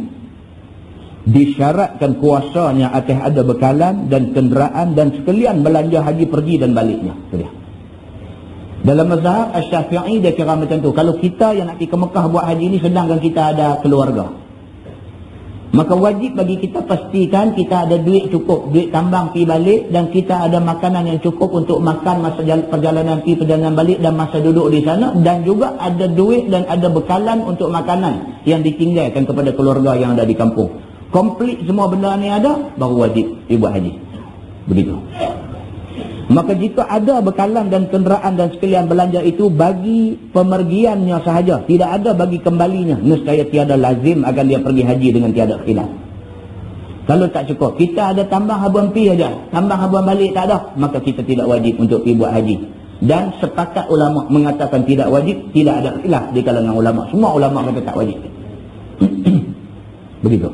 disyaratkan kuasanya atas ada bekalan dan kenderaan dan sekalian belanja haji pergi dan baliknya. Dalam mazhab Asy-Syafi'i dia kira macam tu. Kalau kita yang nak pergi ke Mekah buat haji ni sedangkan kita ada keluarga, maka wajib bagi kita pastikan kita ada duit cukup, duit tambang pergi balik, dan kita ada makanan yang cukup untuk makan masa perjalanan pergi perjalanan balik dan masa duduk di sana, dan juga ada duit dan ada bekalan untuk makanan yang ditinggalkan kepada keluarga yang ada di kampung. Komplit semua benda ni ada, baru wajib buat haji. Begitu. Maka jika ada bekalan dan kenderaan dan sekalian belanja itu bagi pemergiannya sahaja, tidak ada bagi kembalinya, nescaya tiada lazim akan dia pergi haji dengan tiada khilaf. Kalau tak cukup, kita ada tambang habuan pi saja, tambang habuan balik tak ada, maka kita tidak wajib untuk pergi buat haji. Dan sepakat ulama mengatakan tidak wajib, tidak ada khilaf di kalangan ulama. Semua ulama kata tak wajib. Begitu.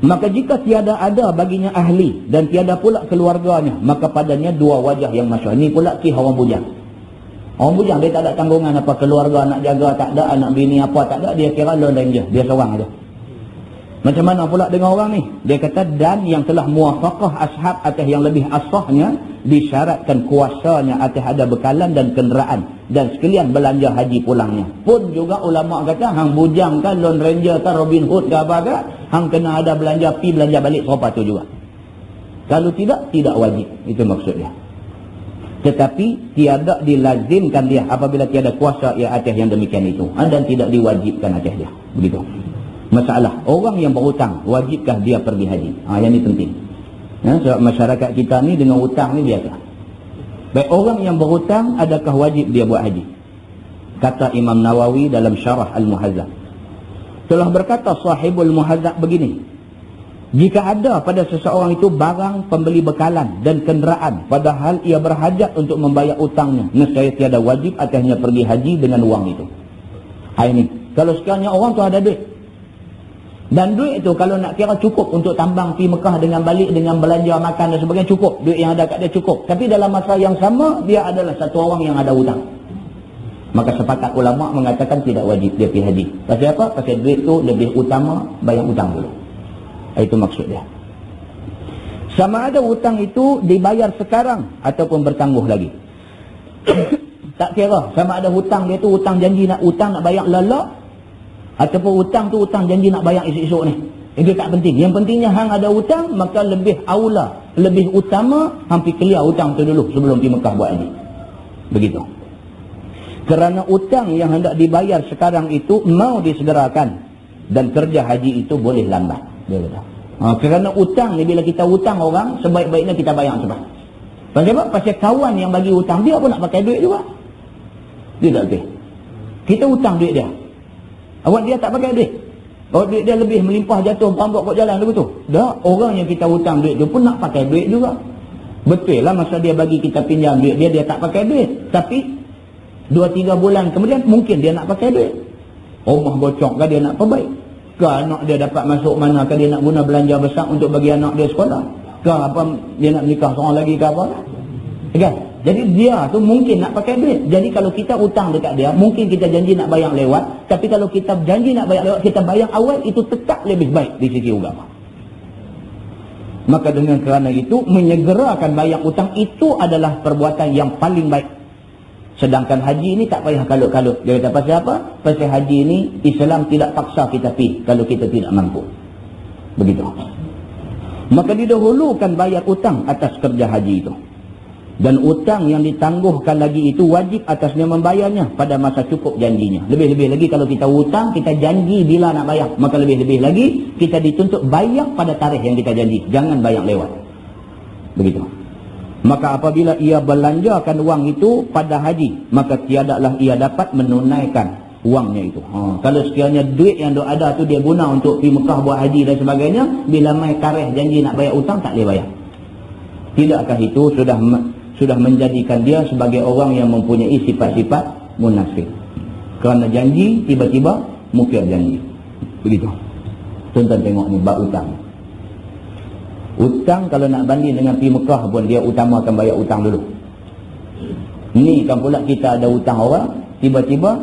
Maka jika tiada ada baginya ahli dan tiada pula keluarganya, maka padanya dua wajah yang masyhur. Ini pula kisah orang bujang. Orang bujang dia tak ada tanggungan apa, keluarga nak jaga tak ada, anak bini apa tak ada, dia kira lone ranger, dia seorang aja. Macam mana pula dengan orang ni? Dia kata dan yang telah muwafaqah ashab atas yang lebih asahnya, disyaratkan kuasanya atas ada bekalan dan kenderaan dan sekalian belanja haji pulangnya. Pun juga ulama kata hang bujang kan, lone ranger kan, Robin Hood ke apa ke, hang kena ada belanja pi belanja balik serupa tu juga. Kalau tidak wajib. Itu maksudnya. Tetapi tiada dilazimkan dia apabila tiada kuasa ia atas yang demikian itu, dan tidak diwajibkan atas dia. Begitu. Masalah orang yang berhutang, wajibkah dia pergi haji? Yang ini penting. Sebab masyarakat kita ni dengan hutang ni biasa. Baik, orang yang berhutang adakah wajib dia buat haji? Kata Imam Nawawi dalam Syarah Al-Muhazzab, telah berkata sahibul Muhazzab begini, jika ada pada seseorang itu barang pembeli bekalan dan kenderaan padahal ia berhajat untuk membayar utangnya, nescaya tiada wajib atasnya pergi haji dengan wang itu. Ini kalau sekiranya orang tu ada duit, dan duit itu kalau nak kira cukup untuk tambang pergi Mekah dengan balik, dengan belanja makan dan sebagainya, cukup. Duit yang ada kat dia cukup. Tapi dalam masa yang sama, dia adalah satu orang yang ada hutang. Maka sepakat ulama mengatakan tidak wajib dia pergi haji. Pasal apa? Pasal duit itu lebih utama bayar hutang dulu. Itu maksud dia. Sama ada hutang itu dibayar sekarang ataupun bertangguh lagi. Tak kira. Sama ada hutang dia tu hutang janji nak bayar lala, ataupun hutang tu hutang janji nak bayar esok-esok ni. Itu tak penting. Yang pentingnya hang ada hutang, maka lebih aula, lebih utama hampir clear hutang tu dulu sebelum pergi Mekah buat haji. Begitu. Kerana hutang yang hendak dibayar sekarang itu mau disegerakan, dan kerja haji itu boleh lambat. Dia kata. Kerana hutang ni, bila kita hutang orang, sebaik-baiknya kita bayar cepat. Pasal apa? Pasal kawan yang bagi hutang dia pun nak pakai duit juga. Dia tak boleh. Kita hutang duit dia. Awak dia tak pakai duit. Awak duit dia lebih melimpah jatuh berambut kat jalan begitu. Dah, orang yang kita hutang duit tu pun nak pakai duit juga. Betul lah masa dia bagi kita pinjam duit dia tak pakai duit. Tapi 2-3 bulan kemudian mungkin dia nak pakai duit. Rumah bocor kan dia nak perbaik. Ke anak dia dapat masuk mana, ke dia nak guna belanja besar untuk bagi anak dia sekolah. Ke apa dia nak nikah seorang lagi ke apa. Kan? Jadi dia tu mungkin nak pakai duit. Jadi kalau kita hutang dekat dia, mungkin kita janji nak bayar lewat. Tapi kalau kita janji nak bayar lewat, kita bayar awal, itu tetap lebih baik di sisi agama. Maka dengan kerana itu, menyegerakan bayar hutang itu adalah perbuatan yang paling baik. Sedangkan haji ini tak payah kalut-kalut. Dia kata pasal apa? Pasal haji ini Islam tidak paksa kita pergi kalau kita tidak mampu. Begitu. Maka didahulukan bayar hutang atas kerja haji itu. Dan hutang yang ditangguhkan lagi itu wajib atasnya membayarnya pada masa cukup janjinya. Lebih-lebih lagi kalau kita hutang, kita janji bila nak bayar. Maka lebih-lebih lagi kita dituntut bayar pada tarikh yang kita janji. Jangan bayar lewat. Begitu. Maka apabila ia belanjakan wang itu pada haji, maka tiadalah ia dapat menunaikan wangnya itu. Kalau sekiranya duit yang ada tu dia guna untuk pergi Mekah buat haji dan sebagainya, bila mai tarikh janji nak bayar hutang, tak boleh bayar. Tidakkah itu sudah menjadikan dia sebagai orang yang mempunyai sifat-sifat munafik? Kerana janji tiba-tiba mukir janji. Begitu. Tuan-tuan tengok ni bab hutang. Hutang kalau nak banding dengan pergi Mekah pun dia utamakan bayar hutang dulu. Ni kan pula kita ada hutang orang, tiba-tiba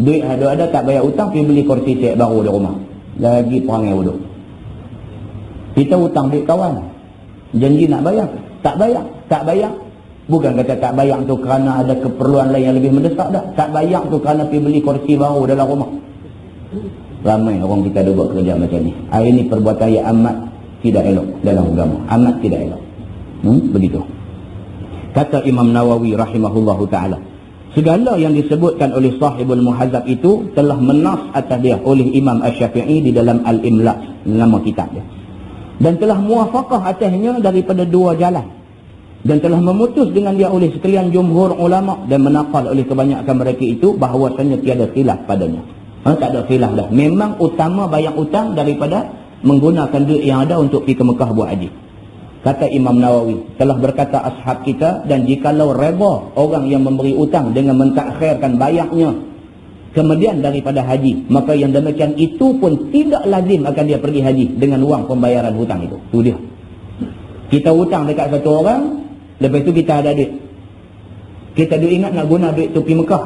duit ada tak bayar hutang, pergi beli kursi set baru di rumah. Lagi perangai bodoh. Kita hutang duit kawan, janji nak bayar, tak bayar. Bukan kata tak bayar tu kerana ada keperluan lain yang lebih mendesak dah. Tak bayar tu kerana pergi beli kursi baru dalam rumah. Ramai orang kita ada buat kerja macam ni. Ini perbuatan yang amat tidak elok dalam agama. Amat tidak elok. Begitu. Kata Imam Nawawi rahimahullahu ta'ala, segala yang disebutkan oleh sahibul muhazab itu telah menas atas dia oleh Imam Asy-Syafi'i di dalam Al-Imla, nama kitab dia. Dan telah muwafaqah atasnya daripada dua jalan. Dan telah memutus dengan dia oleh sekalian jumhur ulama dan menaqal oleh kebanyakan mereka itu bahawasanya tiada khilaf padanya. Tak ada khilaf dah. Memang utama bayar utang daripada menggunakan duit yang ada untuk pergi ke Mekah buat haji. Kata Imam Nawawi, telah berkata ashab kita, dan jikalau reba orang yang memberi utang dengan mentakhirkan bayarnya kemudian daripada haji, maka yang demikian itu pun tidak lazim akan dia pergi haji dengan wang pembayaran hutang itu. Itu dia. Kita hutang dekat satu orang, lepas tu kita ada duit. Kita duk ingat nak guna duit tu pergi Mekah.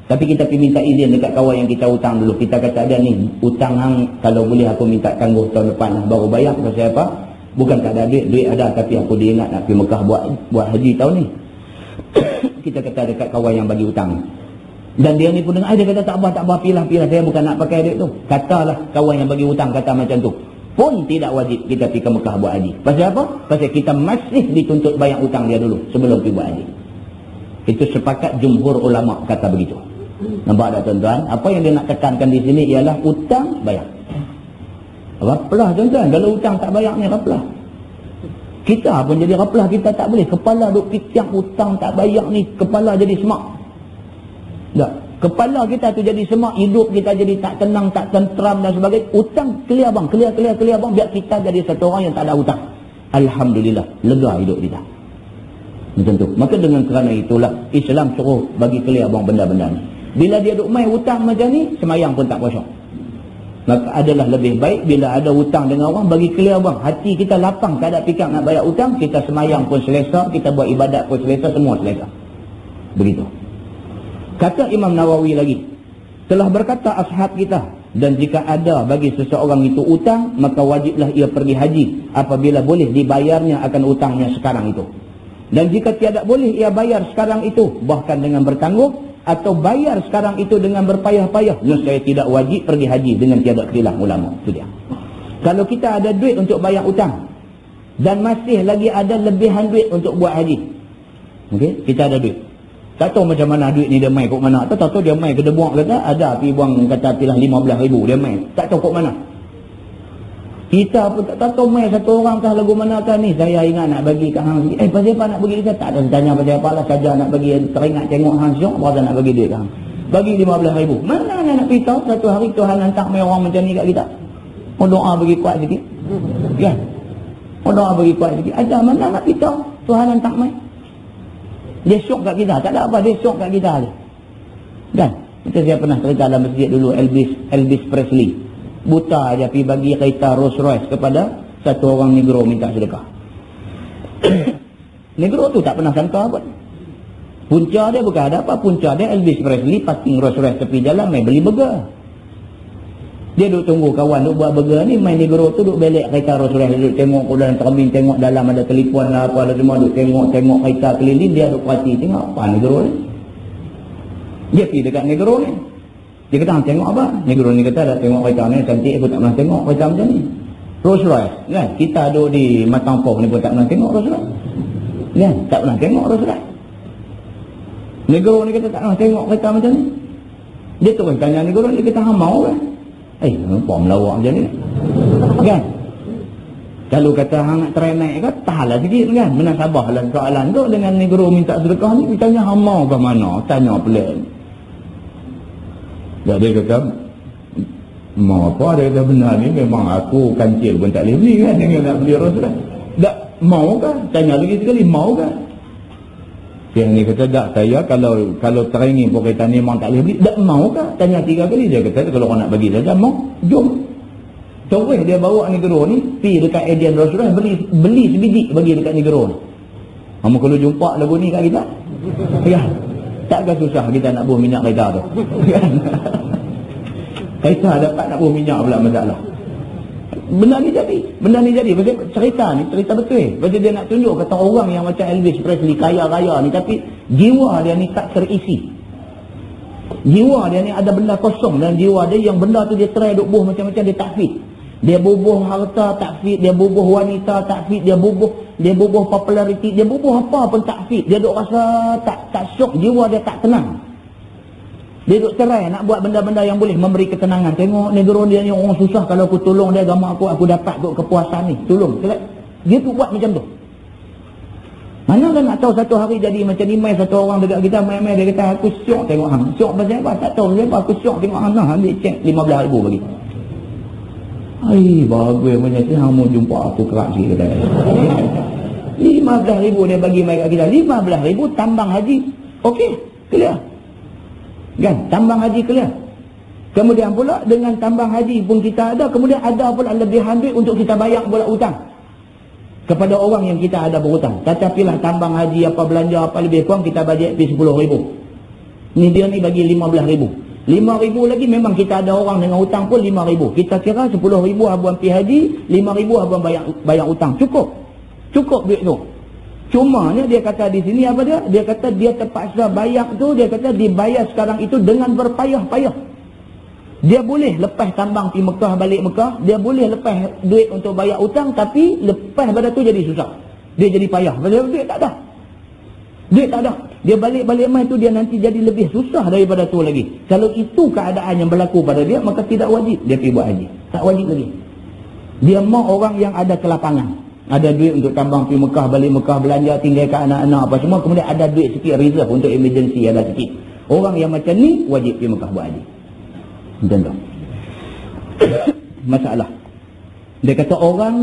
Tapi kita pergi minta izin dekat kawan yang kita hutang dulu. Kita kata ada ni, hutang hang kalau boleh aku minta tangguh tahun depan lah, baru bayar. Pasal apa? Bukan tak ada duit, duit ada tapi aku diingat nak pergi Mekah buat haji tahun ni. Kita kata dekat kawan yang bagi hutang. Dan dia ni pun dengar, dia kata tak apa, pilah, saya bukan nak pakai duit tu. Katalah kawan yang bagi hutang kata macam tu. Pun tidak wajib kita pergi ke Mekah buat haji. Pasal apa? Pasal kita masih dituntut bayar hutang dia dulu sebelum pergi buat haji. Itu sepakat jumhur ulama kata begitu. Nampak tak tuan-tuan? Apa yang dia nak tekankan di sini ialah hutang bayar. Raplah tuan-tuan. Kalau hutang tak bayar ni raplah. Kita pun jadi raplah, kita tak boleh. Kepala duk fikir hutang tak bayar ni, kepala jadi semak. Tak. Kepala kita tu jadi semak, hidup kita jadi tak tenang, tak tentram dan sebagainya. Hutang clear bang, clear bang, biar kita jadi satu orang yang tak ada hutang. Alhamdulillah, lega hidup kita. Macam tu. Maka dengan kerana itulah Islam suruh bagi clear bang benda-benda ni. Bila dia duk main hutang macam ni, semayang pun tak kosong. Maka adalah lebih baik bila ada hutang dengan orang, bagi clear bang. Hati kita lapang, tak ada fikir nak bayar hutang, kita semayang pun selesa, kita buat ibadat pun selesa, semua selesa. Begitu. Kata Imam Nawawi lagi, telah berkata ashab kita, dan jika ada bagi seseorang itu hutang, maka wajiblah ia pergi haji apabila boleh dibayarnya akan hutangnya sekarang itu. Dan jika tiada boleh ia bayar sekarang itu, bahkan dengan bertangguh, atau bayar sekarang itu dengan berpayah-payah, nescaya tidak wajib pergi haji dengan tiada khilaf ulama. Itu dia. Kalau kita ada duit untuk bayar hutang dan masih lagi ada lebihan duit untuk buat haji, okey, kita ada duit, tak tahu macam mana duit ni dia main kok mana, tak tahu dia main ke debuak kata ada pergi buang kata pilah 15,000 dia main, tak tahu kok mana. Kita pun tak tahu main satu orang kah lagu mana kah ni, saya ingat nak bagi kat hang. Pasal apa nak bagi dia? Tak ada tanya pasal apa lah, saja nak bagi, teringat tengok hang syok, berapa nak bagi duit kat hang. Bagi 15,000. Mana nak beritahu satu hari Tuhan hantar main orang macam ni kat kita. Oh doa bagi kuat sikit. Kan? Oh doa bagi kuat sikit. Ada mana nak beritahu Tuhan hantar main. Dia syok kat kita, tak ada apa, dia syok kat kita je. Kan? Macam saya pernah cerita dalam masjid dulu, Elvis Presley. Buta aja pergi bagi kereta Rolls Royce kepada satu orang negro minta sedekah. Negro tu tak pernah sangka apa. Punca dia bukan ada apa, punca dia Elvis Presley parking Rolls Royce tepi jalan main beli burger. Dia duduk tunggu kawan duduk buat burger ni, main negro tu duduk belek kereta Rolls Royce, duduk tengok dalam terbing, tengok dalam ada telefon lah apa ada semua, duduk tengok kereta keliling, dia duduk perhati tengok apa negro ni. Dia pergi dekat negro ni. Dia kata, tengok apa? Negro ni kata, dah tengok kereta ni cantik, aku tak pernah tengok kereta macam ni. Rolls Royce, kan? Kita duduk di Matang Poh ni pun tak pernah tengok Rolls Royce. Kan? Tak pernah tengok Rolls Royce. Negro ni kata, tak pernah tengok kereta macam ni. Dia terus tanya negro ni, dia kata, hang mau kan? Nampak melawak macam ni. Kan? Kalau kata hang nak terenak ke, tahanlah sikit kan. Menasabahlah soalan tu dengan negara minta sedekah ni. Kita tanya hang mau ke mana? Tanya pelik. Dia kata, mau apa? Dia kata, benar ni memang aku kancil pun tak boleh beli kan. Dia nak beli Rasulullah. Tak mau kan? Tanya lagi sekali, mau kan? Yang ni kata, tak, saya kalau teringin berkaitan ni memang tak boleh beli. Tak mau kan? Tanya 3 kali. Dia kata, kalau orang nak bagi saja, mau, jom. Terus dia bawa negara ni pergi dekat ejen Rasulullah, beli sebiji bagi dekat negara ni. Kamu kalau jumpa lagu ni kat kita, ya, takkan susah kita nak buah minyak kereta tu. Kereta dapat nak buah minyak pula masalah. Benda ni jadi. Pasal cerita betul. Pasal dia nak tunjuk kata orang yang macam Elvis Presley kaya-kaya ni, tapi jiwa dia ni tak terisi. Jiwa dia ni ada benda kosong dalam jiwa dia, yang benda tu dia try duk buah macam-macam, dia tak fit. Dia bubuh harta tak fit, dia bubuh wanita tak fit, dia bubuh populariti, dia bubuh apa pun tak fit. Dia duk rasa tak syok, jiwa dia tak tenang. Dia duk cerai nak buat benda-benda yang boleh memberi ketenangan. Tengok negara dia ni orang susah, kalau aku tolong dia agama aku dapat kot kepuasan ni. Tolong. Dia tu buat macam tu. Mana kan nak tahu satu hari jadi macam ni, mai satu orang dekat kita mai dia kata aku syok tengok hang. Syok pasal apa? Tak tahu pasal apa aku syok tengok hang. Nah, ambil cek 15,000 bagi. Ai, bagus macam tu hang mau jumpa aku kerak sikit kata. 15,000 dia bagi mai kat kita. 15,000 tambang haji. Okey, clear. Kan? Tambang haji clear. Kemudian pula dengan tambang haji pun kita ada, kemudian ada pula lebihan duit untuk kita bayar pula hutang kepada orang yang kita ada berhutang. Tetapilah tambang haji apa belanja apa lebih kurang kita bajet pergi 10,000. Ni dia ni bagi 15,000. 5,000 lagi memang kita ada orang dengan hutang pun 5,000. Kita kira 10,000 abang pergi haji, 5,000 abang bayar hutang. Cukup duit tu. Cuma ni dia kata di sini apa dia? Dia kata dia terpaksa bayar tu, dia kata dibayar sekarang itu dengan berpayah-payah. Dia boleh lepas tambang pergi Mekah, balik Mekah, dia boleh lepas duit untuk bayar hutang, tapi lepas pada tu jadi susah. Dia jadi payah. Pasal duit tak ada. Duit tak ada. Dia balik-balik mai tu dia nanti jadi lebih susah daripada tu lagi. Kalau itu keadaan yang berlaku pada dia, maka tidak wajib dia pergi buat haji. Tak wajib lagi. Dia mau orang yang ada kelapangan. Ada duit untuk tambang pergi Mekah, balik Mekah, belanja, tinggalkan anak-anak apa semua. Kemudian ada duit sikit reserve untuk emergency, ada sikit. Orang yang macam ni wajib pergi Mekah buat haji. Macam tu. Masalah. Dia kata orang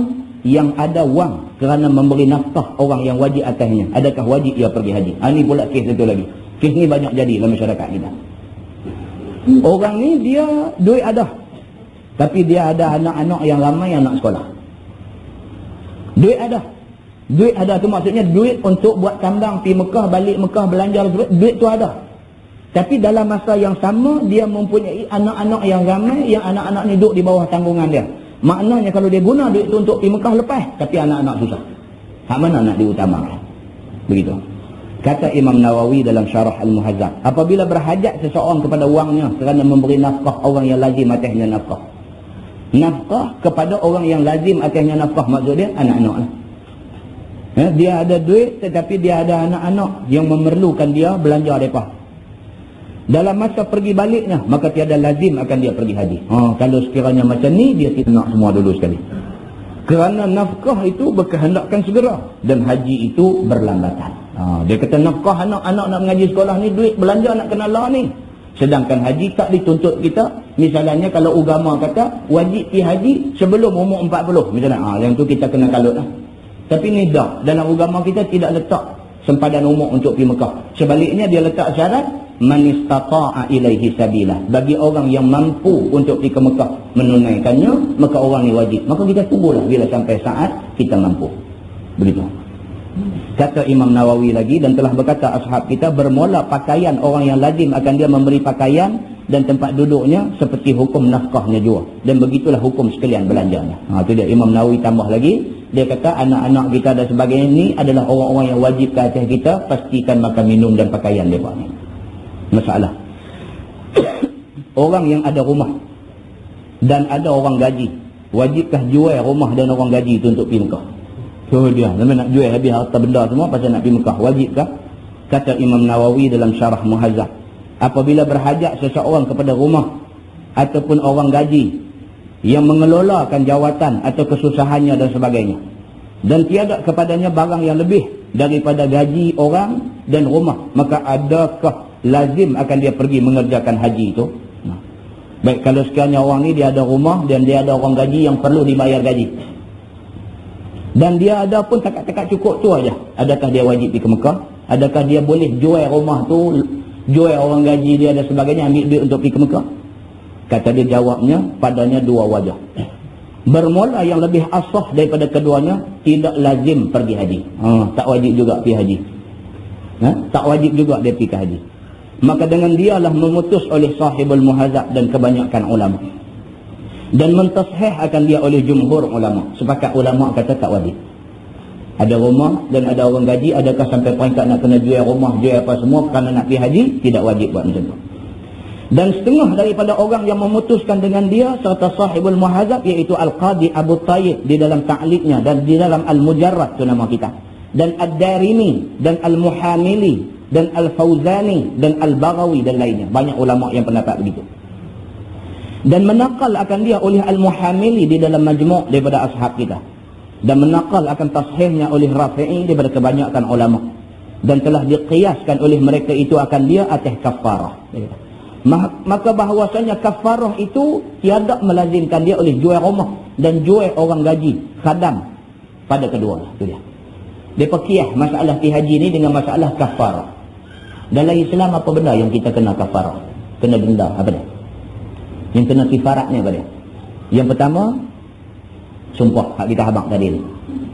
yang ada wang kerana memberi nafkah orang yang wajib atasnya, adakah wajib ia pergi haji? Ini pula kes satu lagi. Kes ni banyak jadi dalam masyarakat kita. Orang ni dia duit ada, tapi dia ada anak-anak yang ramai yang nak sekolah. Duit ada tu maksudnya duit untuk buat tambang pergi Mekah, balik Mekah, belanja, duit tu ada. Tapi dalam masa yang sama dia mempunyai anak-anak yang ramai, yang anak-anak ni duduk di bawah tanggungan dia. Maknanya kalau dia guna duit tu untuk pergi Mekah lepas, tapi anak-anak susah. Hak mana nak diutamakan? Begitu. Kata Imam Nawawi dalam Syarah Al-Muhazzab, apabila berhajat seseorang kepada wangnya kerana memberi nafkah orang yang lazim atasnya nafkah. Nafkah kepada orang yang lazim atasnya nafkah, maksud dia anak-anak. Dia ada duit tetapi dia ada anak-anak yang memerlukan dia belanja mereka. Dalam masa pergi baliknya, maka tiada lazim akan dia pergi haji. Kalau sekiranya macam ni, dia tidak nak semua dulu sekali. Kerana nafkah itu berkehendakkan segera dan haji itu berlambatan. Dia kata nafkah anak-anak nak mengaji sekolah ni, duit belanja nak kena lah ni. Sedangkan haji tak dituntut kita. Misalnya kalau agama kata wajib pergi haji sebelum umur 40 misalnya, yang tu kita kena kalut lah. Tapi ni dah, dalam agama kita tidak letak sempadan umur untuk pergi Mekah. Sebaliknya dia letak syarat man istata'a ilaihi sabila. Bagi orang yang mampu untuk pergi ke Mekah menunaikannya, maka orang ni wajib. Maka kita tunggulah bila sampai saat kita mampu. Begitu. Kata Imam Nawawi lagi, dan telah berkata ashab kita, bermula pakaian orang yang lazim akan dia memberi pakaian dan tempat duduknya seperti hukum nafkahnya juga. Dan begitulah hukum sekalian belanjanya. Itu dia Imam Nawawi tambah lagi. Dia kata anak-anak kita dan sebagainya ni adalah orang-orang yang wajib ke atas kita, pastikan makan minum dan pakaian mereka ni. Masalah. Orang yang ada rumah dan ada orang gaji, wajibkah jual rumah dan orang gaji itu untuk pergi Mekah? So dia, sampai nak jual habis harta benda semua pasal nak pergi Mekah, wajibkah? Kata Imam Nawawi dalam Syarah Muhazzab, apabila berhajat seseorang kepada rumah ataupun orang gaji yang mengelolakan jawatan atau kesusahannya dan sebagainya, dan tiada kepadanya barang yang lebih daripada gaji orang dan rumah, maka adakah lazim akan dia pergi mengerjakan haji itu? Baik, kalau sekiranya orang ni dia ada rumah dan dia ada orang gaji yang perlu dibayar gaji, dan dia ada pun takat-takat cukup tu aja, adakah dia wajib pergi ke Mekah? Adakah dia boleh jual rumah tu, jual orang gaji dia dan sebagainya, ambil duit untuk pergi ke Mekah? Kata dia, jawabnya padanya dua wajah. Bermula yang lebih asah daripada keduanya, tidak lazim pergi haji. Tak wajib juga pergi haji. Tak wajib juga dia pergi ke haji. Maka dengan dialah memutus oleh sahibul muhazab dan kebanyakan ulama. Dan mentashih akan dia oleh jumhur ulama. Sepakat ulama kata tak wajib. Ada rumah dan ada orang gaji, adakah sampai peringkat nak kena jual rumah, jual apa semua kerana nak pergi haji? Tidak wajib buat macam tu. Dan setengah daripada orang yang memutuskan dengan dia serta sahibul muhazab, iaitu Al-Qadi Abu Tayyib di dalam ta'liqnya dan di dalam Al-Mujarrad, tu nama kita, dan Ad-Darimi dan Al-Muhamili dan Al-Fawzani dan Al-Baghawi dan lainnya. Banyak ulama yang pendapat begitu. Dan menakal akan dia oleh Al-Muhamili di dalam Majmu' daripada ashab kita, dan menakal akan tashihnya oleh Rafi'i daripada kebanyakan ulama, dan telah diqiyaskan oleh mereka itu akan dia atas kafarah. Maka bahawasanya kafarah itu tiada melazimkan dia oleh jual rumah dan jual orang gaji, khadam pada kedua. Itu dia. Dia pakiyah masalah pergi haji ni dengan masalah kafarah. Dalam Islam apa benda yang kita kena kafarah? Kena denda, apa dia? Yang kena kifarat ni apa dia? Yang pertama, sumpah, hak kita habang tadi ni.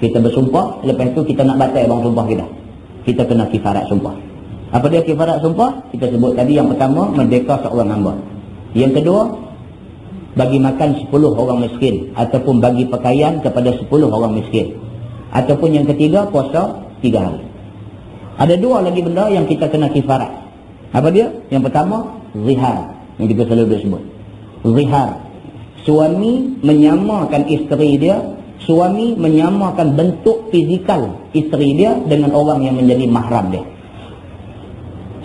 Kita bersumpah, lepas tu kita nak batal bang sumpah kita. Kita kena kifarat sumpah. Apa dia kifarat sumpah? Kita sebut tadi, yang pertama, merdeka seorang hamba. Yang kedua, bagi makan 10 orang miskin, ataupun bagi pakaian kepada 10 orang miskin. Ataupun yang ketiga, puasa 3 hari. Ada dua lagi benda yang kita kena kifarat. Apa dia? Yang pertama, zihar, yang kita selalu sebut. Zihar. Suami menyamakan isteri dia, suami menyamakan bentuk fizikal isteri dia dengan orang yang menjadi mahram dia.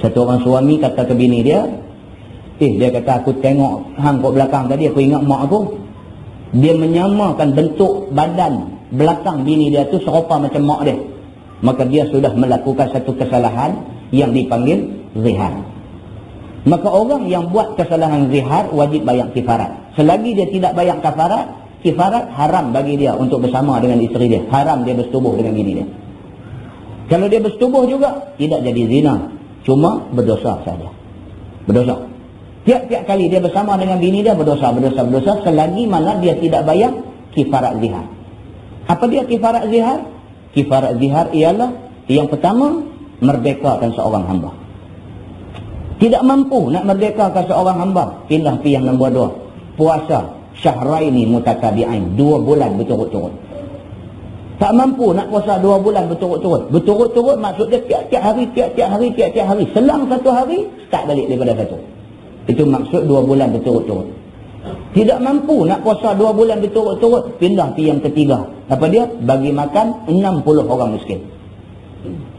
Satu orang suami kata ke bini dia, dia kata, aku tengok hang kat belakang tadi, aku ingat mak aku. Dia menyamakan bentuk badan belakang bini dia tu serupa macam mak dia. Maka dia sudah melakukan satu kesalahan yang dipanggil zihar. Maka orang yang buat kesalahan zihar wajib bayar kifarat. Selagi dia tidak bayar kifarat haram bagi dia untuk bersama dengan isteri dia. Haram dia bersetubuh dengan bini dia. Kalau dia bersetubuh juga, tidak jadi zina. Cuma berdosa saja. Berdosa. Tiap-tiap kali dia bersama dengan bini dia, berdosa selagi mana dia tidak bayar kifarat zihar. Apa dia kifarat zihar? Kifarat zihar ialah yang pertama, merdekakan seorang hamba. Tidak mampu nak merdekakan seorang hamba, pindah pi yang nombor 2. Puasa syahraini mutatabi'ain, 2 bulan berturut-turut. Tak mampu nak puasa 2 bulan berturut-turut. Berturut-turut maksudnya tiap-tiap hari. Selang 1 hari, start balik daripada satu. Itu maksud 2 bulan berturut-turut. Tidak mampu nak puasa 2 bulan berturut-turut, pindah ke yang ketiga. Apa dia? Bagi makan 60 orang miskin.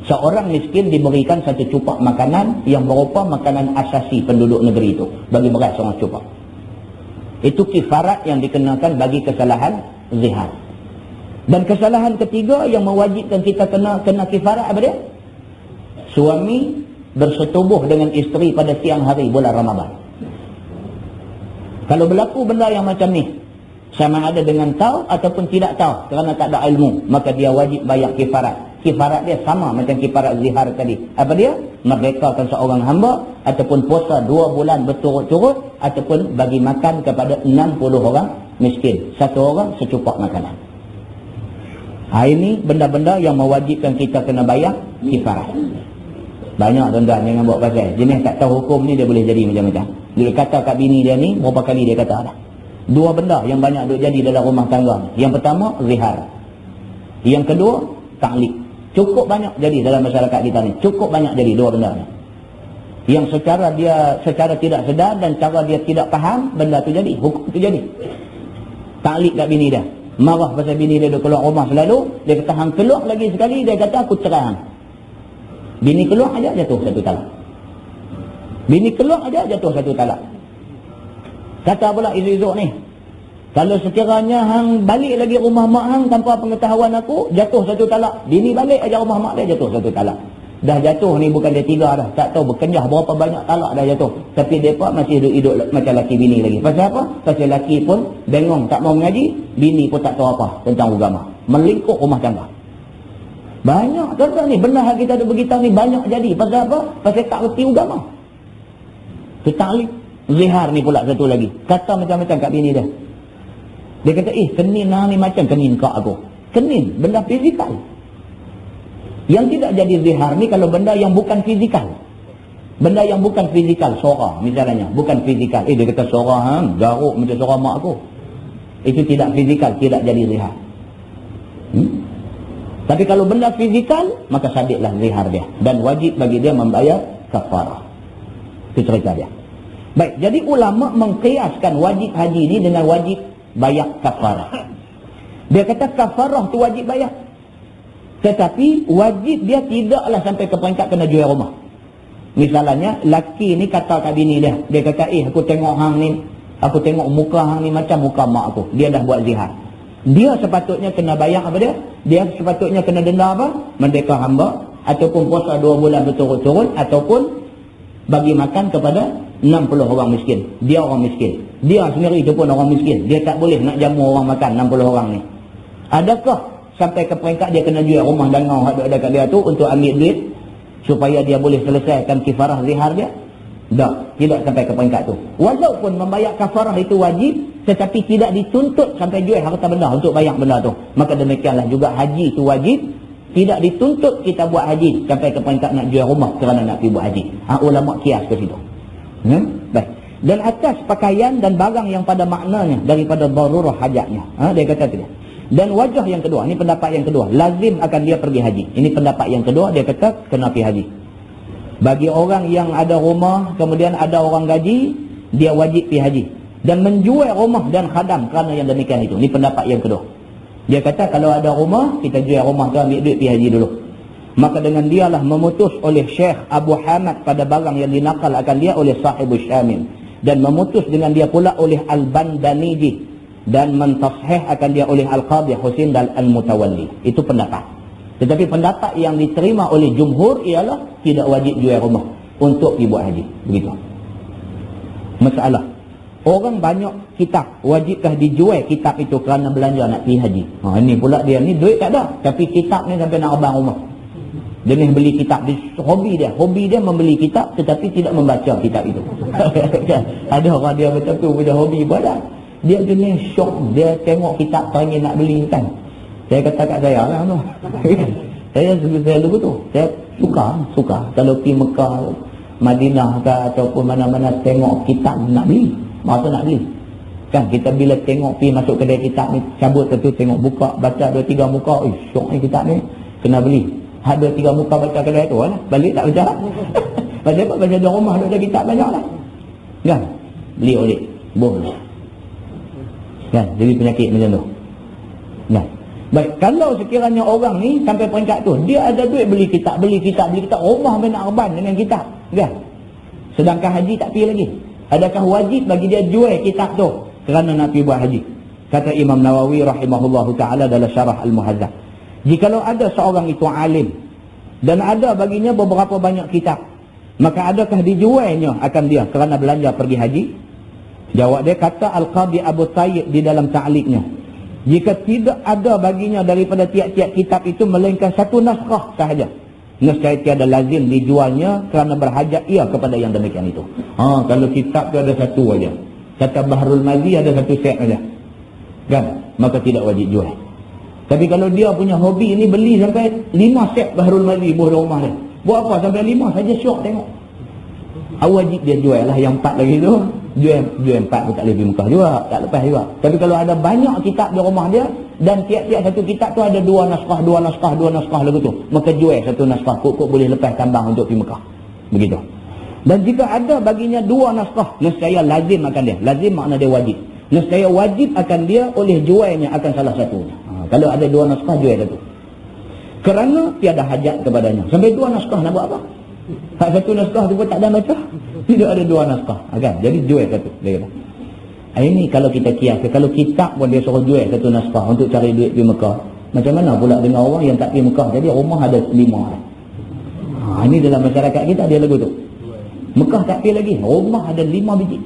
Seorang miskin diberikan satu cupak makanan yang berupa makanan asasi penduduk negeri itu. Bagi beras seorang cupak. Itu kifarat yang dikenakan bagi kesalahan zihar. Dan kesalahan ketiga yang mewajibkan kita kena kifarat apa dia? Suami bersetubuh dengan isteri pada siang hari bulan Ramadan. Kalau berlaku benda yang macam ni, sama ada dengan tahu ataupun tidak tahu kerana tak ada ilmu, maka dia wajib bayar kifarat. Kifarat dia sama macam kifarat zihar tadi. Apa dia? Merdekakan seorang hamba, ataupun puasa 2 bulan berturut-turut, ataupun bagi makan kepada 60 orang miskin. Satu orang secupak makanan. Ini benda-benda yang mewajibkan kita kena bayar kifarat. Banyak tuan-tuan jangan buat pasal. Jenis tak tahu hukum ni dia boleh jadi macam-macam. Dia kata kat bini dia ni, berapa kali dia kata dah. 2 benda yang banyak duk jadi dalam rumah tangga. Yang pertama, zihar. Yang kedua, ta'liq. Cukup banyak jadi dalam masyarakat kita ni. Cukup banyak jadi 2 benda ni. Yang secara tidak sedar dan cara dia tidak faham, benda tu jadi, hukum tu jadi. Ta'liq kat bini dia. Marah pasal bini dia keluar rumah selalu. Dia kata, hang keluar lagi sekali, dia kata, aku cerai hang. Bini keluar aja jatuh 1 talak. Bini keluar aja jatuh 1 talak. Kata pula esok-esok ni, Kalau sekiranya hang balik lagi rumah mak hang tanpa pengetahuan aku, jatuh satu talak. Bini balik aja rumah mak dia, jatuh satu talak. Dah jatuh ni bukan dia 3 dah. Tak tahu berkenyah berapa banyak talak dah jatuh. Tapi mereka masih hidup macam laki bini lagi. Pasal apa? Pasal laki pun bengong tak mau mengaji, bini pun tak tahu apa tentang agama. Melingkup rumah tangga. Banyak tuan-tuan ni, benda yang kita ada beritahu ni banyak jadi. Pasal apa? Pasal tak reti agama. Tu taklid. Zihar ni pula satu lagi. Kata macam-macam kat bini dia. Dia kata, kenin hang ni macam kenin kak aku. Kenin, benda fizikal. Yang tidak jadi zihar ni kalau benda yang bukan fizikal. Benda yang bukan fizikal, suara misalnya, bukan fizikal. Dia kata suara hang garuk macam suara mak aku. Itu tidak fizikal, tidak jadi zihar. Tapi kalau benda fizikal, maka sabitlah zihar dia. Dan wajib bagi dia membayar kafarah. Itu cerita dia. Baik, jadi ulama mengkiaskan wajib haji ni dengan wajib bayar kafarah. Dia kata kafarah tu wajib bayar. Tetapi wajib dia tidaklah sampai ke peringkat kena jual rumah. Misalnya, laki ni kata kat bini dia. Dia kata, aku tengok hang ni, aku tengok muka hang ni macam muka mak aku. Dia dah buat zihar. Dia sepatutnya kena bayar apa dia? Dia sepatutnya kena denda apa? Merdeka hamba. Ataupun puasa 2 bulan berturut-turut. Ataupun bagi makan kepada 60 orang miskin. Dia orang miskin. Dia sendiri itu pun orang miskin. Dia tak boleh nak jamu orang makan 60 orang ni. Adakah sampai ke peringkat dia kena jual rumah dangau yang ada kat dia tu untuk ambil duit supaya dia boleh selesaikan kifarah zihar dia? Tak, tidak sampai ke peringkat tu. Walaupun membayar kafarah itu wajib, tetapi tidak dituntut sampai jual harta benda untuk bayar benda tu. Maka demikianlah juga haji itu wajib. Tidak dituntut kita buat haji sampai ke peringkat nak jual rumah kerana nak pergi buat haji. Ulama kias ke situ. Baik. Dan atas pakaian dan barang yang pada maknanya daripada darurah hajatnya. Dia kata tu dia. Dan wajah yang kedua, ini pendapat yang kedua, lazim akan dia pergi haji. Ini pendapat yang kedua, dia kata kena pergi haji. Bagi orang yang ada rumah, kemudian ada orang gaji, dia wajib pergi haji. Dan menjual rumah dan khadam kerana yang demikian itu. Ini pendapat yang kedua. Dia kata kalau ada rumah, kita jual rumah tu, ambil duit pergi haji dulu. Maka dengan dialah memutus oleh Syekh Abu Hamad pada barang yang dinakal akan dia oleh Sahibul Syamil. Dan memutus dengan dia pula oleh Al-Bandaniji. Dan mentashih akan dia oleh Al-Qadhi Husin dan Al-Mutawalli. Itu pendapat. Tetapi pendapat yang diterima oleh jumhur ialah tidak wajib jual rumah untuk pergi buat haji. Begitu. Masalah. Orang banyak kitab. Wajibkah dijual kitab itu kerana belanja nak pergi haji? Ini pula dia ni duit tak ada. Tapi kitab ni sampai nak abang rumah. Jenis beli kitab. Hobi dia. Hobi dia membeli kitab tetapi tidak membaca kitab itu. Ada orang dia betul-betul punya hobi pun ada. Dia jenis syok. Dia tengok kitab teringin nak beli kan. Saya kata kat saya lah tu. saya dulu tu. Saya suka. Kalau pergi Mekah, Madinah ke ataupun mana-mana tengok kitab nak beli. Masa nak beli. Kan kita bila tengok pergi masuk kedai kitab ni, cabut tu tengok buka, baca 2-3 muka. Syok ni kitab ni. Kena beli. Ada 2-3 muka baca kedai tu lah. Balik tak baca. Pasal apa? Pasal di rumah ada kitab banyak lah. Kan? Beli oleh. Boleh. Kan? Jadi penyakit macam tu. Kan? Baik, kalau sekiranya orang ni sampai peringkat tu, dia ada duit beli kitab, rumah main nak arban dengan kitab. Kan? Sedangkan haji tak pergi lagi. Adakah wajib bagi dia jual kitab tu kerana nak pergi buat haji? Kata Imam Nawawi rahimahullahu ta'ala dalam syarah Al-Muhazzab. Jikalau ada seorang itu alim dan ada baginya beberapa banyak kitab, maka adakah dijualnya akan dia kerana belanja pergi haji? Jawab dia, kata Al-Qadhi Abu Tayyib di dalam ta'liqnya, jika tidak ada baginya daripada tiap-tiap kitab itu melainkan satu naskah sahaja, nescaya tiada lazim dijualnya kerana berhajat ia kepada yang demikian itu. Kalau kitab tu ada satu aja, kata Bahrul Mazi ada satu set aja, kan? Maka tidak wajib jual. Tapi kalau dia punya hobi ini beli sampai 5 set Bahrul Mazi buah rumah dia, buat apa sampai 5 saja syok tengok. Wajib dia jual lah yang 4 lagi tu. Jual 4 pun tak boleh pergi Mekah juga, tak lepas juga. Tapi kalau ada banyak kitab di rumah dia dan tiap-tiap satu kitab tu ada 2 naskah lagu tu, maka jual satu naskah, kok boleh lepas tambang untuk pergi Mekah. Begitu. Dan jika ada baginya 2 naskah, nescaya lazim akan dia. Lazim makna dia wajib. Nescaya wajib akan dia oleh jualnya akan salah satunya. Kalau ada 2 naskah, jual satu. Kerana tiada hajat kepadanya. Sampai 2 naskah nak buat apa? Hak satu naskah tu pun tak ada baca. Tidak ada 2 naskah. Kan? Jadi jual satu. Dia kata. Ini kalau kita kias, kalau kitab pun dia suruh jual satu naskah untuk cari duit pergi Mekah. Macam mana pula dengan orang yang tak pergi Mekah? Jadi rumah ada 5. Ini dalam masyarakat kita dia lagu tu. Mekah tak pergi lagi, rumah ada 5 biji.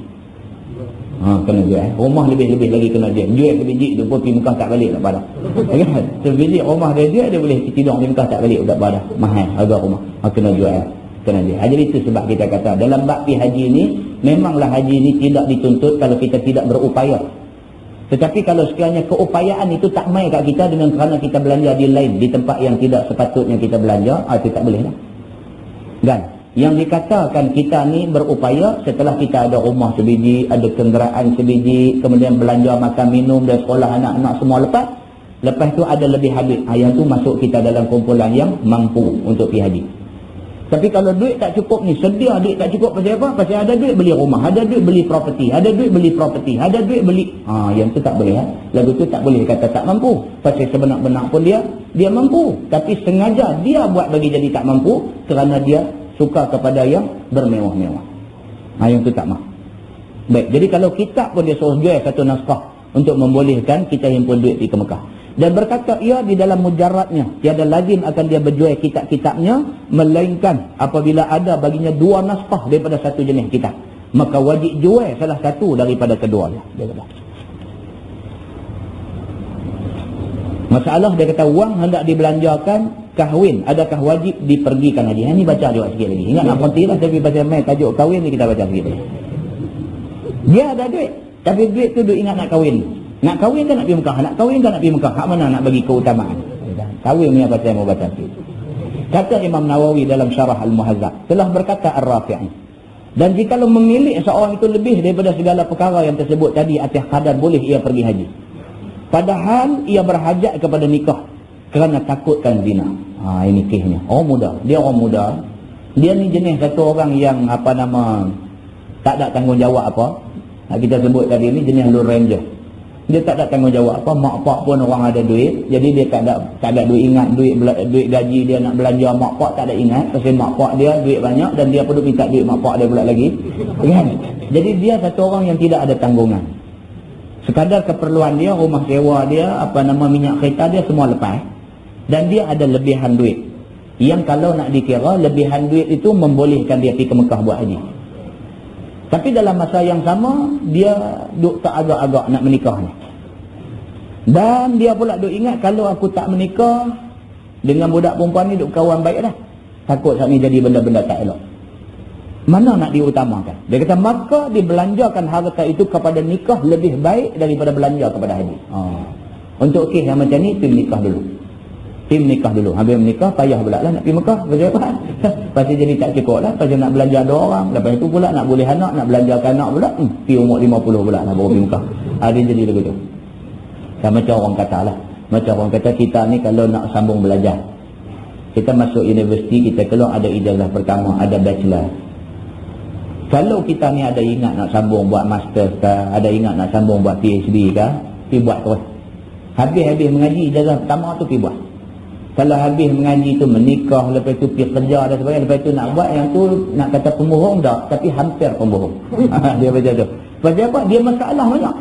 Kena jual. Rumah lebih-lebih lagi kena jual. Jual ke biji tu pun pergi Mekah tak balik tak pada. Kan? Sebiji rumah dia jual, dia boleh tidur di Mekah tak balik tak pada. Mahal harga rumah. Kena jual. Kena jual. Jadi itu sebab kita kata dalam bab pi haji ni, memanglah haji ni tidak dituntut kalau kita tidak berupaya. Tetapi kalau sekiranya keupayaan itu tak mai kat kita dengan kerana kita belanja di lain, di tempat yang tidak sepatutnya kita belanja, itu tak boleh lah. Kan? Yang dikatakan kita ni berupaya setelah kita ada rumah sebiji, ada kenderaan sebiji, kemudian belanja makan minum dan sekolah anak-anak semua lepas. Lepas tu ada lebih habis. Yang tu masuk kita dalam kumpulan yang mampu untuk pergi haji. Tapi kalau duit tak cukup ni, sedia duit tak cukup pasal apa? Pasal ada duit beli rumah, ada duit beli property, ada duit beli property, ada duit beli... yang tu tak boleh. Lagu tu tak boleh kata tak mampu. Pasal sebenar-benar pun dia mampu. Tapi sengaja dia buat bagi jadi tak mampu kerana dia suka kepada yang bermewah-mewah. Yang tu tak mampu. Baik, jadi kalau kitab pun dia suruh jual satu naskah untuk membolehkan kita himpun duit pergi ke Mekah. Dan berkata ia di dalam mujarradnya tiada lazim akan dia berjual kitab-kitabnya, melainkan apabila ada baginya 2 naskah daripada satu jenis kitab, maka wajib jual salah satu daripada keduanya. Dia kata. Masalah dia kata wang hendak dibelanjakan kahwin, adakah wajib dipergikan haji? Ini baca juga sikit lagi. Ingat nak konti lah, tapi pasal main tajuk kahwin ni kita baca sikit lagi. Dia ada duit, tapi duit tu ingat nak kahwin. Nak kahwin kan nak pergi Mekah, nak kahwin kan nak pergi Mekah. Hak mana nak bagi keutamaan? Kahwin ni apa saya mau baca sikit. Kata Imam Nawawi dalam Syarah Al-Muhazzab, telah berkata Ar-Rafi'i, dan jikalau memilih seorang itu lebih daripada segala perkara yang tersebut tadi atas kadar boleh ia pergi haji. Padahal ia berhajat kepada nikah kerana takutkan zina. Ini kisahnya. Orang muda. Dia orang muda. Dia ni jenis satu orang yang tak ada tanggungjawab apa. Kita sebut tadi ni jenis Lone Ranger. Dia tak ada tanggungjawab apa. Mak pak pun orang ada duit. Jadi dia tak ada duit ingat duit gaji dia nak belanja. Mak pak tak ada ingat. Pasal mak pak dia duit banyak dan dia perlu minta duit mak pak dia pula lagi. Kan? Jadi dia satu orang yang tidak ada tanggungan. Sekadar keperluan dia, rumah sewa dia, minyak kereta dia semua lepas. Dan dia ada lebihan duit. Yang kalau nak dikira, lebihan duit itu membolehkan dia pergi ke Mekah buat haji. Tapi dalam masa yang sama, dia duk tak agak-agak nak menikah ni. Dan dia pula duk ingat, kalau aku tak menikah dengan budak perempuan ni duk kawan baik dah. Takut saat ni jadi benda-benda tak elok. Mana nak diutamakan? Dia kata, maka dibelanjakan harta itu kepada nikah lebih baik daripada belanja kepada haji. Untuk kes yang macam ni, tim nikah dulu. Tim nikah dulu. Habis menikah, payah pula lah nak pergi Mekah. Pasal apa? Pasal jadi tak cukup lah. Pasal nak belanja 2 orang. Lepas itu pula nak boleh anak, nak belanjakan anak pula. Pergi umur 50 pula nak baru pergi Mekah. Dia jadi begitu. Macam orang kata lah. Macam orang kata kita ni kalau nak sambung belajar. Kita masuk universiti, kita keluar ada ijazah pertama, ada bachelor. Kalau kita ni ada ingat nak sambung buat master ke, ada ingat nak sambung buat PhD ke, pergi buat terus. Habis mengaji ijazah pertama tu pergi buat. Kalau habis mengaji tu menikah, lepas tu pergi kerja dan sebagainya, lepas tu nak buat yang tu nak kata pembohong tak, tapi hampir pembohong. Dia macam tu. Pasal apa? Dia masalah banyak.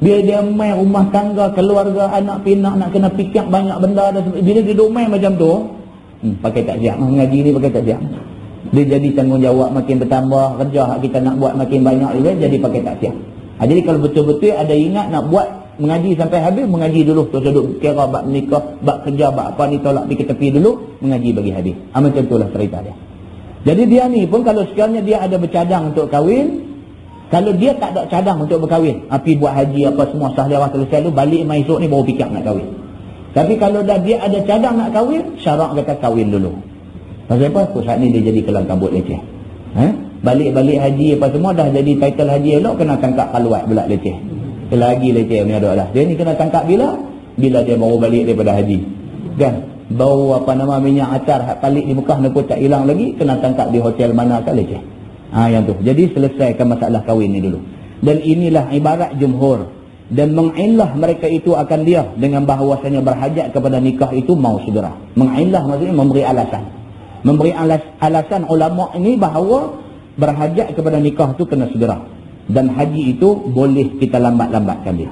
Dia main rumah tangga, keluarga, anak pinak, nak kena fikir banyak benda dan sebagainya. Bila dia main macam tu, pakai tak siap. Mengaji ni pakai tak siap. Dia jadi tanggungjawab makin bertambah, kerja hak kita nak buat makin banyak juga, jadi pakai tak siap. Jadi kalau betul-betul ada ingat nak buat mengaji sampai habis, mengaji dulu. Terus duduk kira bab menikah, bab kerja, bab apa ni tolak pergi ke tepi dulu, mengaji bagi habis. Macam itulah cerita dia. Jadi dia ni pun kalau sekiranya dia ada bercadang untuk kahwin, kalau dia tak ada cadang untuk berkahwin, pergi buat haji apa semua sahliawah selesai tu, balik mai esok ni baru fikir nak kahwin. Tapi kalau dah dia ada cadang nak kahwin, syarak kata kahwin dulu. Pasal apa? Saat ni dia jadi kelang kabut leceh. Balik-balik haji apa semua dah jadi title haji elok, kena tangkap kaluat pula leceh. Lagi leceh punya dok lah. Dia ni kena tangkap bila dia baru balik daripada haji. Kan? Bau minyak acar hak balik di Mekah nak tak hilang lagi, kena tangkap di hotel mana kan leceh. Yang tu. Jadi selesaikan masalah kahwin ni dulu. Dan inilah ibarat jumhur. Dan mengillah mereka itu akan dia dengan bahawasanya berhajat kepada nikah itu mau segera. Mengillah maksudnya memberi alasan. Memberi alasan ulama ini bahawa berhajat kepada nikah itu kena segera. Dan haji itu boleh kita lambat-lambatkan dia.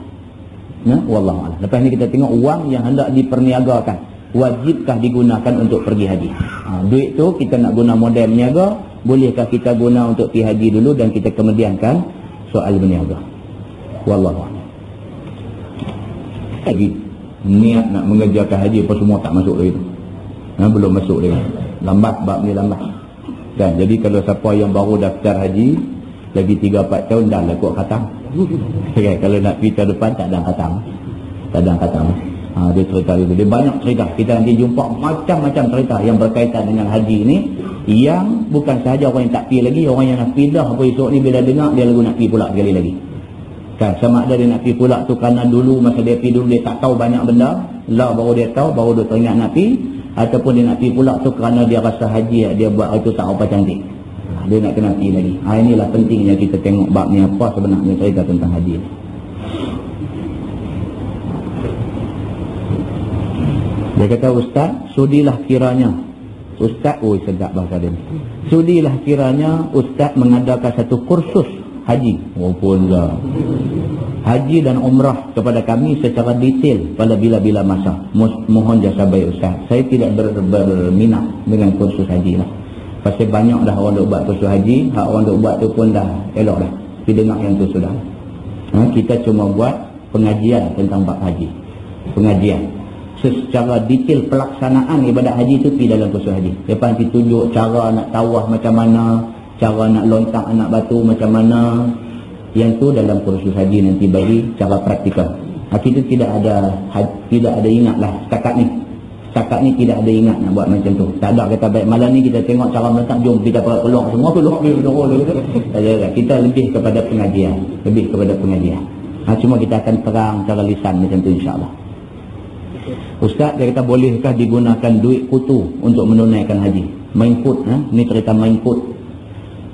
Wallahu a'lam. Lepas ni kita tengok wang yang hendak diperniagakan, wajibkah digunakan untuk pergi haji? Duit tu kita nak guna modal berniaga, bolehkah kita guna untuk pergi haji dulu dan kita kemudiankan soal berniaga? Wallahu a'lam. Lagi niat nak mengerjakan haji apa semua tak masuk lagi tu. Belum masuk lagi. Lambat, bab ni lambat. Kan? Jadi kalau siapa yang baru daftar haji lagi 3-4 tahun dah lah kot khatam. Okay, kalau nak pergi tahun depan tak ada khatam. Tak ada khatam. Dia cerita itu. Dia banyak cerita. Kita nanti jumpa macam-macam cerita yang berkaitan dengan haji ni, yang bukan sahaja orang yang tak pergi lagi, orang yang nak pergi dah apa esok ni bila dengar dia lagu nak pergi pula sekali lagi. Kan, sama ada dia nak pergi pula tu kerana dulu masa dia pergi dulu dia tak tahu banyak benda, lah baru dia tahu, baru dia teringat nak pergi, ataupun dia nak pergi pula tu kerana dia rasa haji dia buat itu tak apa cantik. Dia nak kena pergi lagi. Inilah pentingnya kita tengok bab ni apa sebenarnya cerita tentang haji. Dia kata, Ustaz, sudilah kiranya Ustaz, sedap bahasa dia. Sudilah kiranya Ustaz mengadakan satu kursus haji. Pula haji dan umrah kepada kami secara detail pada bila-bila masa. Mohon jasa baik Ustaz. Saya tidak berminat dengan kursus haji lah. Pasal banyak dah orang duk buat kursus haji, hak orang duk buat tu pun dah elok dah. Kita dengar yang tu sudah. Kita cuma buat pengajian tentang bab haji. Pengajian secara detail pelaksanaan ibadat haji tu pergi dalam kursus haji. Lepas nanti tunjuk cara nak tawaf macam mana, cara nak lontak anak batu macam mana. Yang tu dalam kursus haji nanti bagi cara praktikal. Kita tidak ada ingat lah setakat ni. Setakat ni tidak ada ingat nak buat macam tu. Tak ada kata baik malam ni kita tengok cara meletak, jom kita keluar semua keluar. Kita lebih kepada pengajian. Lebih kepada pengajian. Cuma kita akan terang cara lisan macam tu insyaAllah. Ustaz, dia kata bolehkah digunakan duit kutu untuk menunaikan haji? Main kut, ni cerita main kut.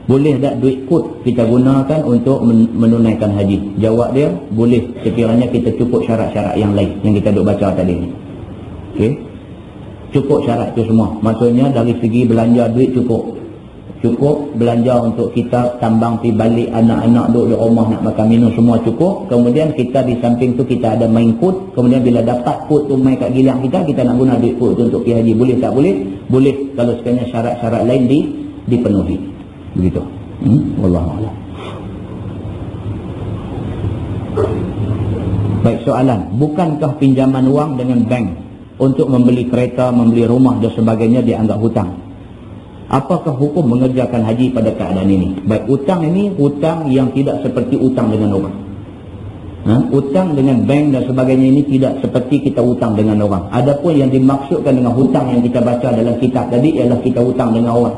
Boleh tak duit kut kita gunakan untuk menunaikan haji? Jawab dia, boleh sekiranya kita cukup syarat-syarat yang lain yang kita duk baca tadi. Okey. Cukup syarat tu semua. Maksudnya dari segi belanja duit cukup. Cukup belanja untuk kita tambang pi balik, anak-anak duduk di rumah nak makan minum semua cukup. Kemudian kita di samping tu kita ada main kut. Kemudian bila dapat kut tu main kat gilang kita nak guna duit kut tu untuk pergi haji. Boleh tak boleh? Boleh kalau sekiranya syarat-syarat lain dipenuhi. Begitu. Wallahu a'lam. Baik, soalan, bukankah pinjaman wang dengan bank untuk membeli kereta, membeli rumah dan sebagainya dianggap hutang? Apakah hukum mengerjakan haji pada keadaan ini? Baik, hutang ini hutang yang tidak seperti hutang dengan orang. Hutang dengan bank dan sebagainya ini tidak seperti kita hutang dengan orang. Adapun yang dimaksudkan dengan hutang yang kita baca dalam kitab tadi ialah kita hutang dengan orang.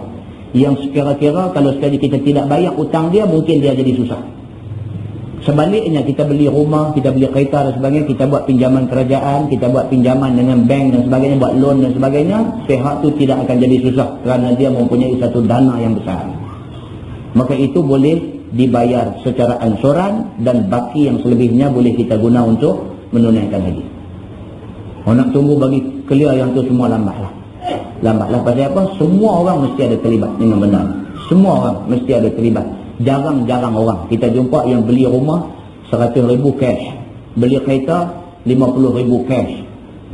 Yang sekira-kira kalau sekali kita tidak bayar hutang dia, mungkin dia jadi susah. Sebaliknya kita beli rumah, kita beli kereta dan sebagainya, kita buat pinjaman kerajaan, kita buat pinjaman dengan bank dan sebagainya, buat loan dan sebagainya, pihak tu tidak akan jadi susah kerana dia mempunyai satu dana yang besar. Maka itu boleh dibayar secara ansuran dan baki yang selebihnya boleh kita guna untuk menunaikan haji. Nak tunggu bagi clear yang tu semua lambatlah. Lambatlah pasal apa? Semua orang mesti ada terlibat dengan benda. Semua orang mesti ada terlibat. Jarang-jarang orang kita jumpa yang beli rumah 100,000 cash, beli kereta 50,000 cash.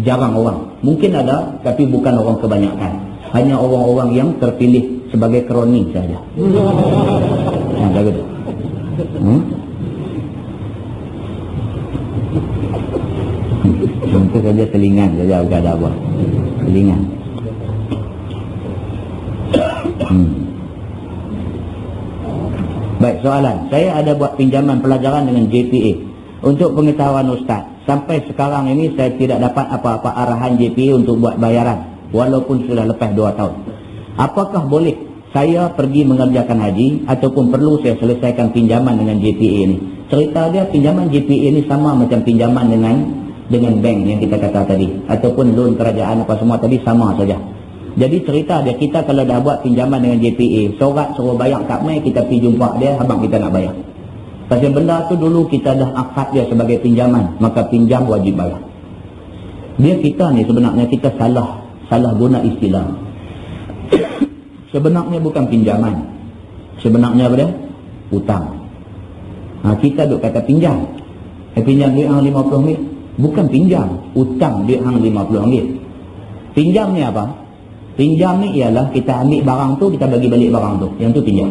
Jarang orang. Mungkin ada, tapi bukan orang kebanyakan. Hanya orang-orang yang terpilih sebagai kroni saja. Jaga tu. Contoh saja telingan saja, bukan ada apa. Telingan. Baik, soalan. Saya ada buat pinjaman pelajaran dengan JPA. Untuk pengetahuan Ustaz, sampai sekarang ini saya tidak dapat apa-apa arahan JPA untuk buat bayaran, walaupun sudah lepas 2 tahun. Apakah boleh saya pergi mengerjakan haji ataupun perlu saya selesaikan pinjaman dengan JPA ini? Cerita dia, pinjaman JPA ini sama macam pinjaman dengan bank yang kita kata tadi, ataupun loan kerajaan apa semua tadi sama saja. Jadi cerita dia, kita kalau dah buat pinjaman dengan JPA, sorat suruh bayar kat mai, kita pergi jumpa dia, abang kita nak bayar. Pasal benda tu dulu kita dah akad dia sebagai pinjaman, maka pinjam wajib bayar. Dia kita ni sebenarnya kita salah guna istilah. Sebenarnya bukan pinjaman. Sebenarnya apa dia? Hutang. Kita duk kata pinjam. Pinjam duit hang RM50. Bukan pinjam, utang duit hang RM50. Pinjam ni apa? Pinjam ni ialah kita ambil barang tu, kita bagi balik barang tu. Yang tu pinjam.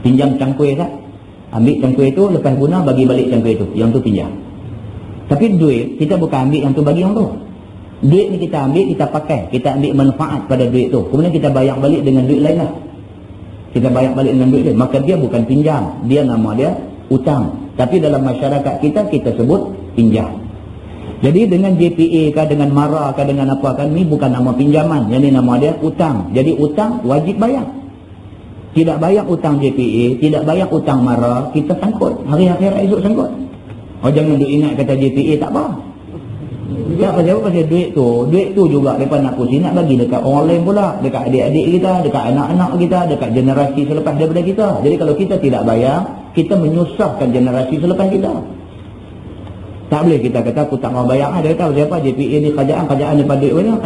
Pinjam cangkui kan? Ambil cangkui tu, lepas guna bagi balik cangkui tu. Yang tu pinjam. Tapi duit, kita bukan ambil yang tu bagi yang tu. Duit ni kita ambil, kita pakai. Kita ambil manfaat pada duit tu. Kemudian kita bayar balik dengan duit lain lah. Kita bayar balik dengan duit lain. Maka dia bukan pinjam. Dia nama dia utang. Tapi dalam masyarakat kita sebut pinjam. Jadi dengan JPA kah, dengan MARA kah, dengan apa kan, ni bukan nama pinjaman. Yang ni nama dia utang. Jadi utang wajib bayar. Tidak bayar utang JPA, tidak bayar utang MARA, kita sangkut. Hari akhirat esok sangkut. Jangan duk ingat kata JPA tak apa. Ya, pasal duit tu juga mereka nak pusing, nak bagi dekat orang lain pula, dekat adik-adik kita, dekat anak-anak kita, dekat generasi selepas daripada kita. Jadi kalau kita tidak bayar, kita menyusahkan generasi selepas kita. Tak boleh kita kata aku tak mau bayar. Dia kata siapa JPA ni kerajaan daripada duit banyak.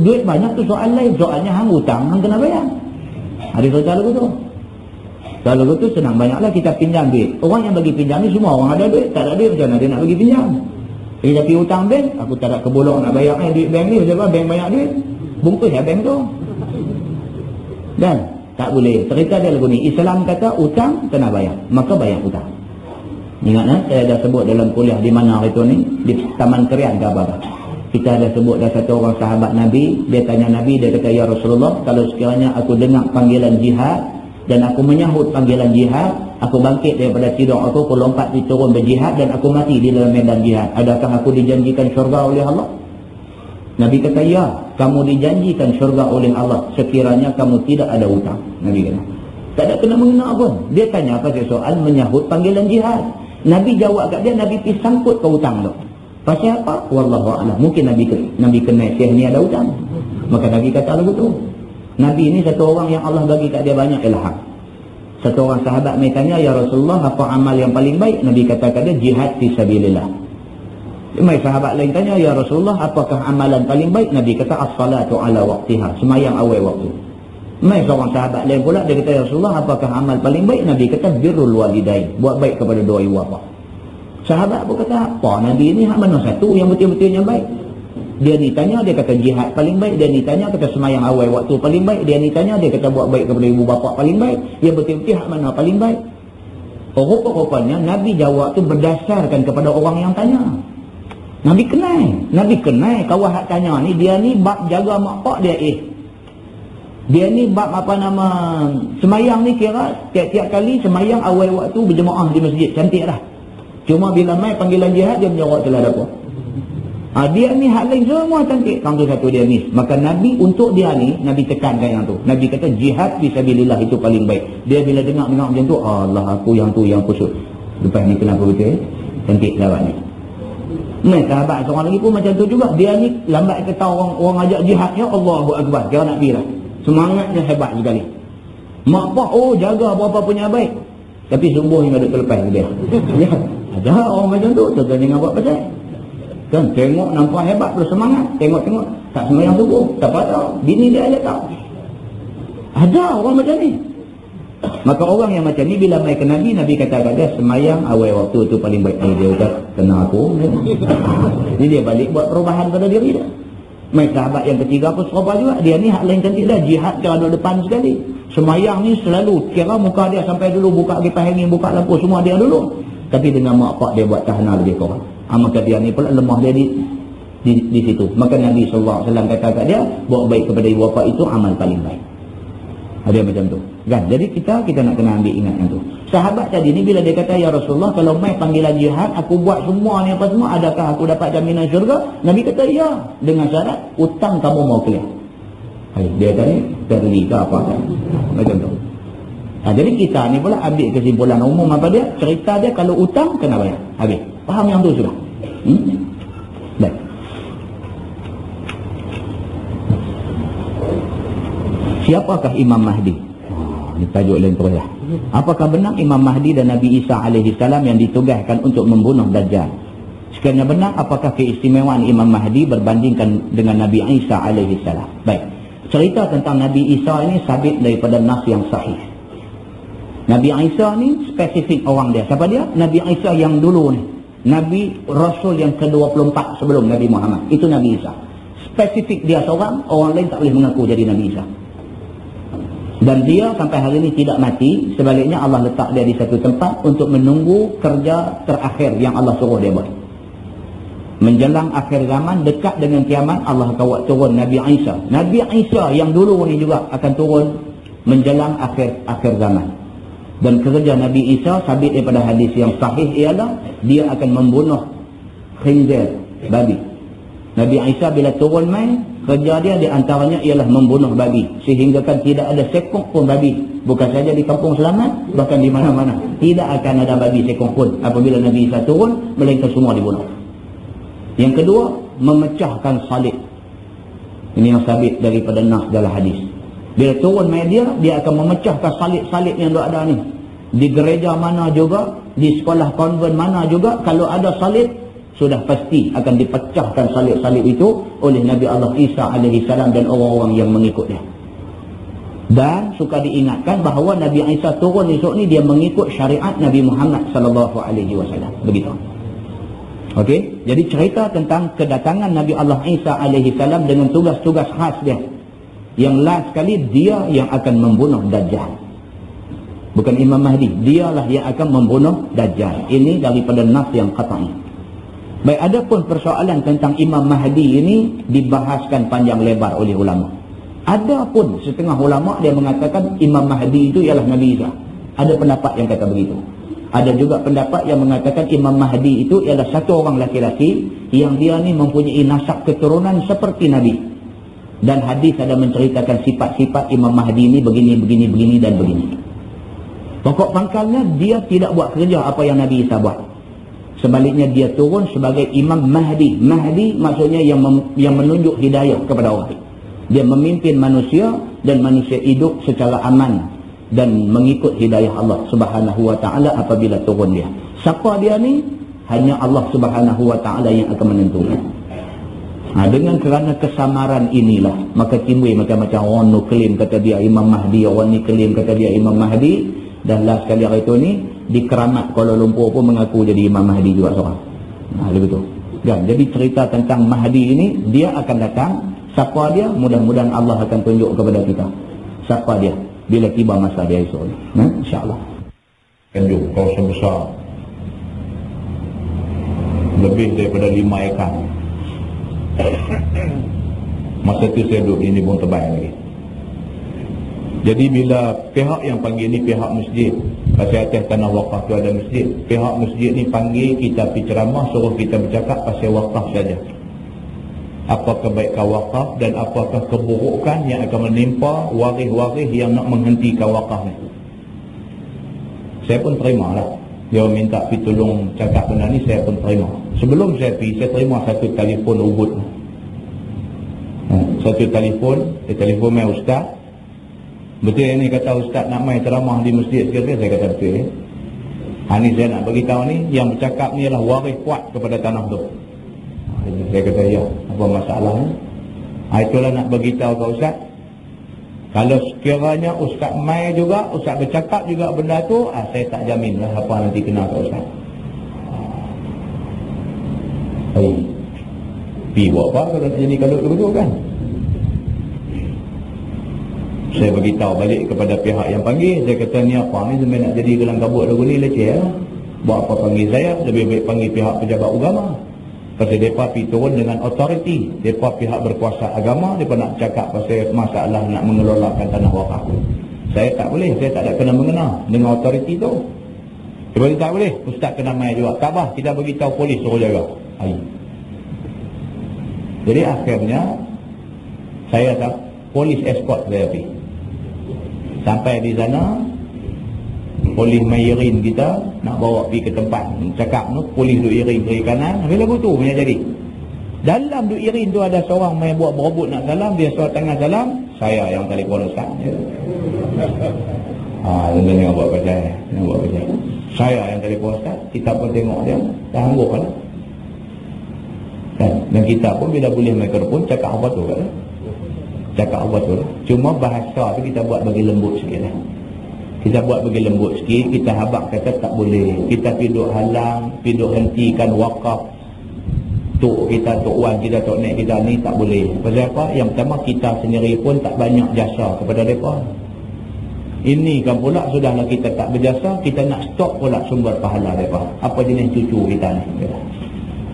Duit banyak tu soal lain. Soalnya hang hutang, hang kena bayar. Ada soal lagu tu. Soal lagu tu senang, banyaklah kita pinjam duit. Orang yang bagi pinjam ni semua orang ada duit. Tak ada duit macam mana dia nak bagi pinjam? Tapi hutang bank, aku tak ada kebolong nak bayar duit bank ni. Sebab bank banyak duit, bungkus ya bank tu. Dan tak boleh. Cerita dia lagu ni, Islam kata hutang kena bayar, maka bayar hutang. Ingat saya dah sebut dalam kuliah di mana hari tu ni, di Taman Kerian ke apa. Kita ada sebut dah satu orang sahabat Nabi. Dia tanya Nabi, dia kata, ya Rasulullah, kalau sekiranya aku dengar panggilan jihad dan aku menyahut panggilan jihad, aku bangkit daripada tidur aku lompat turun berjihad dan aku mati di dalam medan jihad, adakah aku dijanjikan syurga oleh Allah? Nabi kata, ya, kamu dijanjikan syurga oleh Allah sekiranya kamu tidak ada hutang. Nabi kata, tak ada kena mengena pun. Dia tanya pasal soal menyahut panggilan jihad. Nabi jawab kat dia, Nabi pergi sangkut ke hutang tu. Pasal apa? Wallahu a'lam. Mungkin Nabi kena syekh ni ada hutang. Maka Nabi kata lagu tu. Nabi ni satu orang yang Allah bagi kat dia banyak ilham. Satu orang sahabat mai tanya, ya Rasulullah, apa amal yang paling baik? Nabi kata kat dia, jihad fi sabilillah. Mai sahabat lain tanya, ya Rasulullah, apakah amalan paling baik? Nabi kata, as-salatu ala waqtiha, semayang awal waktu. Mai seorang sahabat lain pula, dia kata, ya Rasulullah, apakah amal paling baik? Nabi kata, birrul walidain, buat baik kepada dua ibu bapa. Sahabat pun kata, apa Nabi ni hak mana satu yang betul-betulnya baik? Dia ni tanya, dia kata jihad paling baik. Dia ni tanya, kata semayang awal waktu paling baik. Dia ni tanya, dia kata buat baik kepada ibu bapa paling baik. Yang betul-betul hak mana paling baik? Rupa-rupanya Nabi jawab tu berdasarkan kepada orang yang tanya. Nabi kenal kawan hak tanya ni, dia ni bab jaga mak pak dia dia ni bab apa nama semayang ni, kira tiap-tiap kali semayang awal waktu berjemaah di masjid, cantik dah. Cuma bila mai panggilan jihad, dia menjawab telah dapat. Dia ni hak lain semua cantik. Kamu tu satu dia ni. Maka Nabi untuk dia ni, Nabi tekankan yang tu. Nabi kata jihad fisabilillah itu paling baik. Dia bila dengar macam tu, Allah, aku yang tu yang kusut. Lepas ni kenapa betul? Cantik sahabat ni. Sahabat seorang lagi pun macam tu juga. Dia ni lambat kata orang ajak jihad, ya Allahu Akbar, dia nak pergi lah. Semangatnya hebat sekali. Mak pak, jaga apa-apa punya baik. Tapi sungguhnya ada terlepas dia. Ya, ada orang macam tu, terus jangan buat pasal. Kan tengok nampak hebat, bersemangat. Tengok tak sembahyang subuh, tak patah. Bini dia aja tak. Ada orang macam ni. Maka orang yang macam ni bila mai ke Nabi, Nabi kata kat dia, sembahyang awal waktu tu paling baik. Dia kata, kena aku. Jadi dia balik buat perubahan pada diri dia. Mai sahabat yang ketiga pun serupa juga. Dia ni hak lain cantik dah. Jihad kerana depan sekali. Sembahyang ni selalu kira muka dia sampai dulu buka kipas angin, buka lampu, semua dia dulu. Tapi dengan mak pak dia buat tahanan lebih kurang. Maka dia ni pula lemah dia di situ. Maka Nabi SAW kata kat dia, buat baik kepada ibu bapa itu amal paling baik. Ada macam tu kan? Jadi kita nak kena ambil ingat yang tu. Sahabat tadi ni bila dia kata, ya Rasulullah, kalau mai panggilan jihad, aku buat semua ni apa semua, adakah aku dapat jaminan syurga? Nabi kata ya, dengan syarat hutang kamu mau clear. Dia tadi terli ke apa kan? Macam tu. Jadi kita ni pula ambil kesimpulan umum apa dia? Cerita dia kalau hutang kena bayar. Habis. Faham yang tu sudah? Baik. Siapakah Imam Mahdi? Ini tajuk lain terus lah. Apakah benar Imam Mahdi dan Nabi Isa alaihi salam yang ditugaskan untuk membunuh Dajjal? Sekiranya benar, apakah keistimewaan Imam Mahdi berbandingkan dengan Nabi Isa alaihi salam? Baik. Cerita tentang Nabi Isa ini sabit daripada nas yang sahih. Nabi Isa ni spesifik orang dia. Siapa dia? Nabi Isa yang dulu ni. Nabi Rasul yang ke-24 sebelum Nabi Muhammad. Itu Nabi Isa. Spesifik dia seorang, orang lain tak boleh mengaku jadi Nabi Isa. Dan dia sampai hari ini tidak mati. Sebaliknya Allah letak dia di satu tempat untuk menunggu kerja terakhir yang Allah suruh dia buat. Menjelang akhir zaman, dekat dengan kiamat, Allah akan buat turun Nabi Isa. Nabi Isa yang dulu ni juga akan turun menjelang akhir zaman. Dan kerja Nabi Isa sabit daripada hadis yang sahih ialah dia akan membunuh khinzir, babi. Nabi Isa bila turun mai, kerja dia di antaranya ialah membunuh babi. Sehingga kan tidak ada sekong pun babi. Bukan saja di kampung Selamat, bahkan di mana-mana. Tidak akan ada babi sekong pun apabila Nabi Isa turun, melainkan semua dibunuh. Yang kedua, memecahkan salib. Ini yang sabit daripada nas dalam hadis. Bila turun mai dia akan memecahkan salib-salib yang ada ni. Di gereja mana juga, di sekolah konven mana juga, kalau ada salib, sudah pasti akan dipecahkan salib-salib itu oleh Nabi Allah Isa alaihi salam dan orang-orang yang mengikut dia. Dan suka diingatkan bahawa Nabi Isa turun esok ni dia mengikut syariat Nabi Muhammad sallallahu alaihi wasallam. Begitu. Okey, jadi cerita tentang kedatangan Nabi Allah Isa alaihi salam dengan tugas-tugas khas dia. Yang last sekali, dia yang akan membunuh Dajjal. Bukan Imam Mahdi, dialah yang akan membunuh Dajjal. Ini daripada nas yang qat'i. Baik, ada pun persoalan tentang Imam Mahdi ini dibahaskan panjang lebar oleh ulama. Ada pun setengah ulama dia mengatakan Imam Mahdi itu ialah Nabi Isa. Ada pendapat yang kata begitu. Ada juga pendapat yang mengatakan Imam Mahdi itu ialah satu orang laki-laki yang dia ni mempunyai nasab keturunan seperti Nabi. Dan hadis ada menceritakan sifat-sifat Imam Mahdi ini begini dan begini. Pokok pangkalnya dia tidak buat kerja apa yang Nabi Isa buat. Sebaliknya dia turun sebagai Imam Mahdi. Mahdi maksudnya yang menunjuk hidayah kepada orang. Dia memimpin manusia dan manusia hidup secara aman dan mengikut hidayah Allah Subhanahu wa taala apabila turun dia. Siapa dia ni? Hanya Allah Subhanahu wa taala yang akan menentukan. Dengan kerana kesamaran inilah maka timbul macam-macam orang nu klaim kata dia Imam Mahdi, orang ni klaim kata dia Imam Mahdi, dan last kali hari tu ni di Keramat Kuala Lumpur pun mengaku jadi Imam Mahdi juga seorang. Begitu. Kan? Jadi cerita tentang Mahdi ini, dia akan datang. Siapa dia? Mudah-mudahan Allah akan tunjuk kepada kita. Siapa dia? Bila tiba masa dia esok ni. InsyaAllah. Kanjuk kawasan besar. Lebih daripada 5 ekar. Masa tu saya duduk di Bung Tebal lagi. Jadi bila pihak yang panggil ni pihak masjid, pasal atas tanah wakaf tu ada masjid, pihak masjid ni panggil kita pergi ceramah, suruh kita bercakap pasal wakaf saja. Apa kebaikan wakaf dan apakah keburukan yang akan menimpa waris-waris yang nak menghentikan wakaf ni. Saya pun terima lah. Dia minta pergi tolong cakap benda ni, saya pun terima. Sebelum saya pergi, saya terima satu telefon ubud. Satu telefon main ustaz. Betul ni kata ustaz nak main ceramah di masjid sekali. Saya kata betul. Ni saya nak beritahu ni, yang bercakap ni adalah waris kuat kepada tanah tu. Saya kata ya, apa masalahnya? Itulah nak beritahu ke ustaz. Kalau sekiranya ustaz mai juga, ustaz bercakap juga benda tu, saya tak jamin lah apa nanti kena ke ustaz. Pergi buat apa kalau nak jadi kalut begitu kan? Saya beritahu balik kepada pihak yang panggil. Saya kata ni apa ni, sampai nak jadi gelang kabut lagu ni leceh lah. Buat apa panggil saya? Lebih baik panggil pihak pejabat agama. Pasal mereka pergi turun dengan otoriti. Mereka pihak berkuasa agama. Mereka nak cakap pasal masalah nak mengelolakan tanah wakaf. Saya tak boleh. Saya tak ada kena mengena dengan otoriti tu. Dia tak boleh. Ustaz kena main juga. Tak apa, kita beritahu polis suruh jaga. Jadi akhirnya saya tak, polis escort saya pergi. Sampai di sana, polis mayirin kita nak bawa pergi ke tempat cakap tu, polis duk iring kiri kanan. Habis lagu tu punya jadi. Dalam duk iring tu ada seorang main buat berebut nak salam, dia suat tangan salam, saya yang telefon ustaz. Dia buat pasal, saya yang telefon ustaz, kita pun tengok dia, tangguh lah. Dan kita pun bila boleh mikrofon cakap apa tu kan? Cakap apa tu? Cuma bahasa tu kita buat bagi lembut sikit lah. Kita buat bagi lembut sikit, kita habaq kata tak boleh. Kita piduk halang, piduk hentikan wakaf. Tok kita, tok wan kita, tok nek kita ni tak boleh. Pasal apa? Yang pertama, kita sendiri pun tak banyak jasa kepada mereka. Ini kan pula sudahlah kita tak berjasa, kita nak stop pula sumber pahala mereka. Apa jenis cucu kita ni.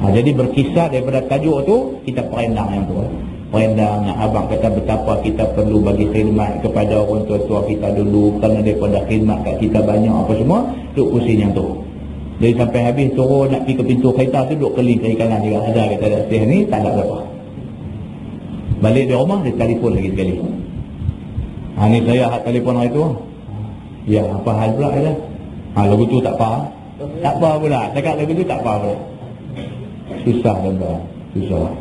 Jadi berkisar daripada tajuk tu, kita perendang yang tu. Perendang yang abang kata betapa kita perlu bagi khidmat kepada orang tua-tua kita dulu, kerana daripada khidmat kat kita banyak apa semua, duk pusing yang tu. Jadi sampai habis turun nak pergi ke pintu kereta tu, duk keling kiri kanan juga. Ada kata Syekh ni tak ada berapa. Balik di rumah dia telefon lagi sekali. Ni saya hak telefon hari tu. Ya, apa hal pula dia? Lagu tu tak apa. Tak apa pula. Cakap lagu tu tak apa pula. Susah tuan-tuan. Susah.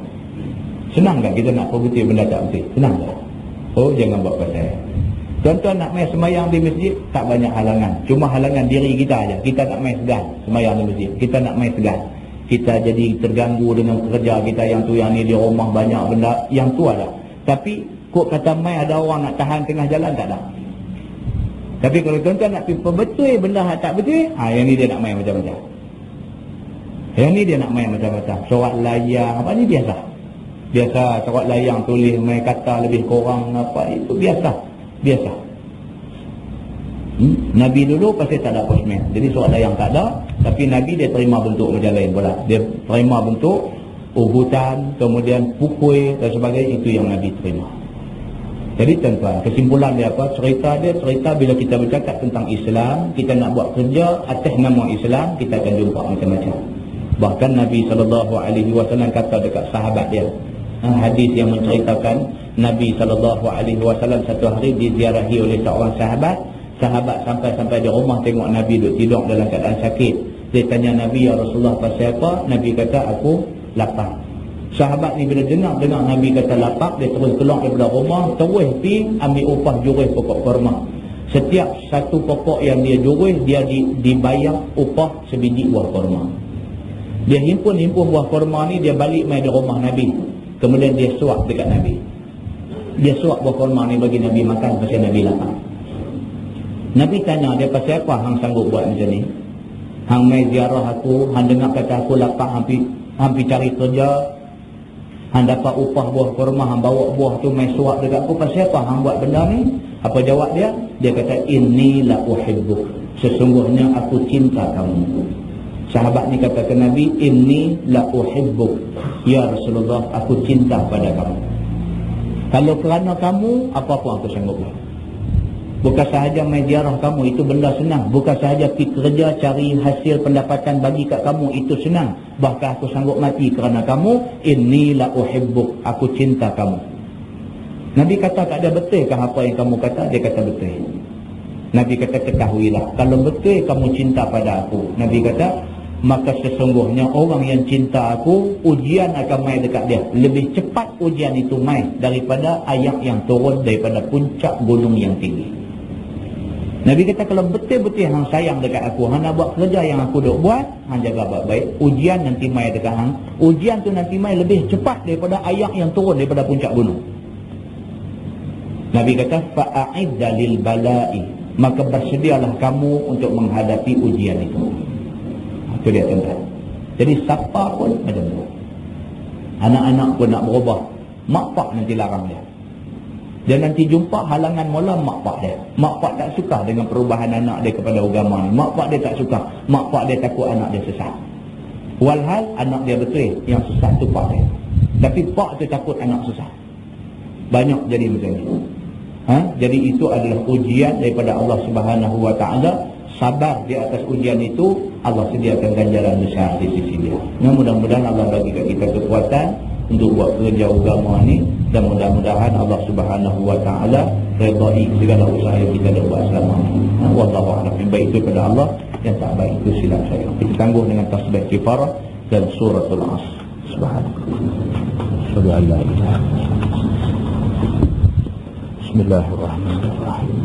Senang tak kita nak perbuti benda tak betul? Senang tak? Oh, jangan buat pasal. Tuan-tuan nak main semayang di masjid, tak banyak halangan. Cuma halangan diri kita aja. Kita nak main segan semayang di masjid. Kita nak main segan. Kita jadi terganggu dengan kerja kita yang tu yang ni, di rumah banyak benda. Yang tu ada. Tapi, kok kata main ada orang nak tahan tengah jalan, tak ada. Tapi kalau tuan-tuan nak perbetul benda tak betul, yang ni dia nak main macam-macam. Yang ni dia nak main macam-macam. Sorak layang, apa ni biasa. Biasa sorak layang tulis main kata lebih kurang apa, itu biasa. Biasa. Nabi dulu pasti tak ada postman. Jadi sorak layang tak ada, tapi Nabi dia terima bentuk macam lain pula. Dia terima bentuk ubutan, kemudian pukul dan sebagainya. Itu yang Nabi terima. Jadi tuan-tuan, kesimpulan dia apa? Cerita bila kita bercakap tentang Islam, kita nak buat kerja atas nama Islam, kita akan jumpa macam-macam. Bahkan Nabi SAW kata dekat sahabat dia, hadis yang menceritakan Nabi SAW satu hari diziarahi oleh seorang sahabat. Sahabat sampai di rumah tengok Nabi duduk tidur dalam keadaan sakit. Dia tanya Nabi, ya Rasulullah, pasal apa? Nabi kata, aku lapar. Sahabat ni bila dengar Nabi kata lapar, dia terus keluar daripada rumah, terus pergi ambil upah jurus pokok kurma. Setiap satu pokok yang dia jurus, dia dibayar upah sebiji buah kurma. Dia himpun buah kurma ni, dia balik main di rumah Nabi. Kemudian dia suap dekat Nabi. Dia suap buah kurma ni bagi Nabi makan pasal Nabi lapar. Nabi tanya dia, pasal apa hang sanggup buat macam ni? Hang mai ziarah aku, hang dengar kata aku lapar, hampir cari kerja, hang dapat upah buah kurma, hang bawa buah tu mai suap dekat aku, pasal apa hang buat benda ni? Apa jawab dia? Dia kata, inni la uhibbuk, sesungguhnya aku cinta kamu. Sahabat ni kata ke Nabi, inni la uhibbuk, ya Rasulullah, aku cinta pada kamu. Kalau kerana kamu, apa-apa aku sanggup buat. Bukan sahaja main ziarah kamu, itu benda senang. Bukan sahaja pergi kerja cari hasil pendapatan bagi kat kamu, itu senang. Bahkan aku sanggup mati kerana kamu. Inni la uhibbuk, aku cinta kamu. Nabi kata, tak ada betulkah apa yang kamu kata? Dia kata betul. Nabi kata, ketahuilah, kalau betul kamu cinta pada aku, Nabi kata, maka sesungguhnya orang yang cinta aku, ujian akan mai dekat dia. Lebih cepat ujian itu mai daripada air yang turun daripada puncak gunung yang tinggi. Nabi kata, kalau betul-betul hang sayang dekat aku, hang nak buat kerja yang aku duk buat, hang jaga baik-baik, ujian nanti mai dekat hang. Ujian tu nanti mai lebih cepat daripada air yang turun daripada puncak gunung. Nabi kata, fa'a'idda lil bala'i, maka bersedialah kamu untuk menghadapi ujian itu. Itu dia tuan-tuan. Jadi siapa pun macam tu. Anak-anak pun nak berubah, mak pak nanti larang dia. Dia nanti jumpa halangan mula mak pak dia. Mak pak tak suka dengan perubahan anak dia kepada agama ni. Mak pak dia tak suka. Mak pak dia takut anak dia sesat. Walhal anak dia betul, yang sesat tu pak dia. Tapi pak tu takut anak sesat. Banyak jadi macam ni. Jadi itu adalah ujian daripada Allah Subhanahu Wa Taala. Sabar di atas ujian itu, Allah sediakan ganjaran besar di sisi dia. Mudah-mudahan Allah bagi kita kekuatan untuk buat kerja agama ni, dan mudah-mudahan Allah Subhanahu Wa Taala redai segala usaha yang kita buat selama ni. Wallahu a'lam. Yang baik itu pada Allah, yang tak baik itu silap saya. Kita tangguh dengan tasbih kifarah dan suratul Asr. Subhanallah. Bismillahirrahmanirrahim.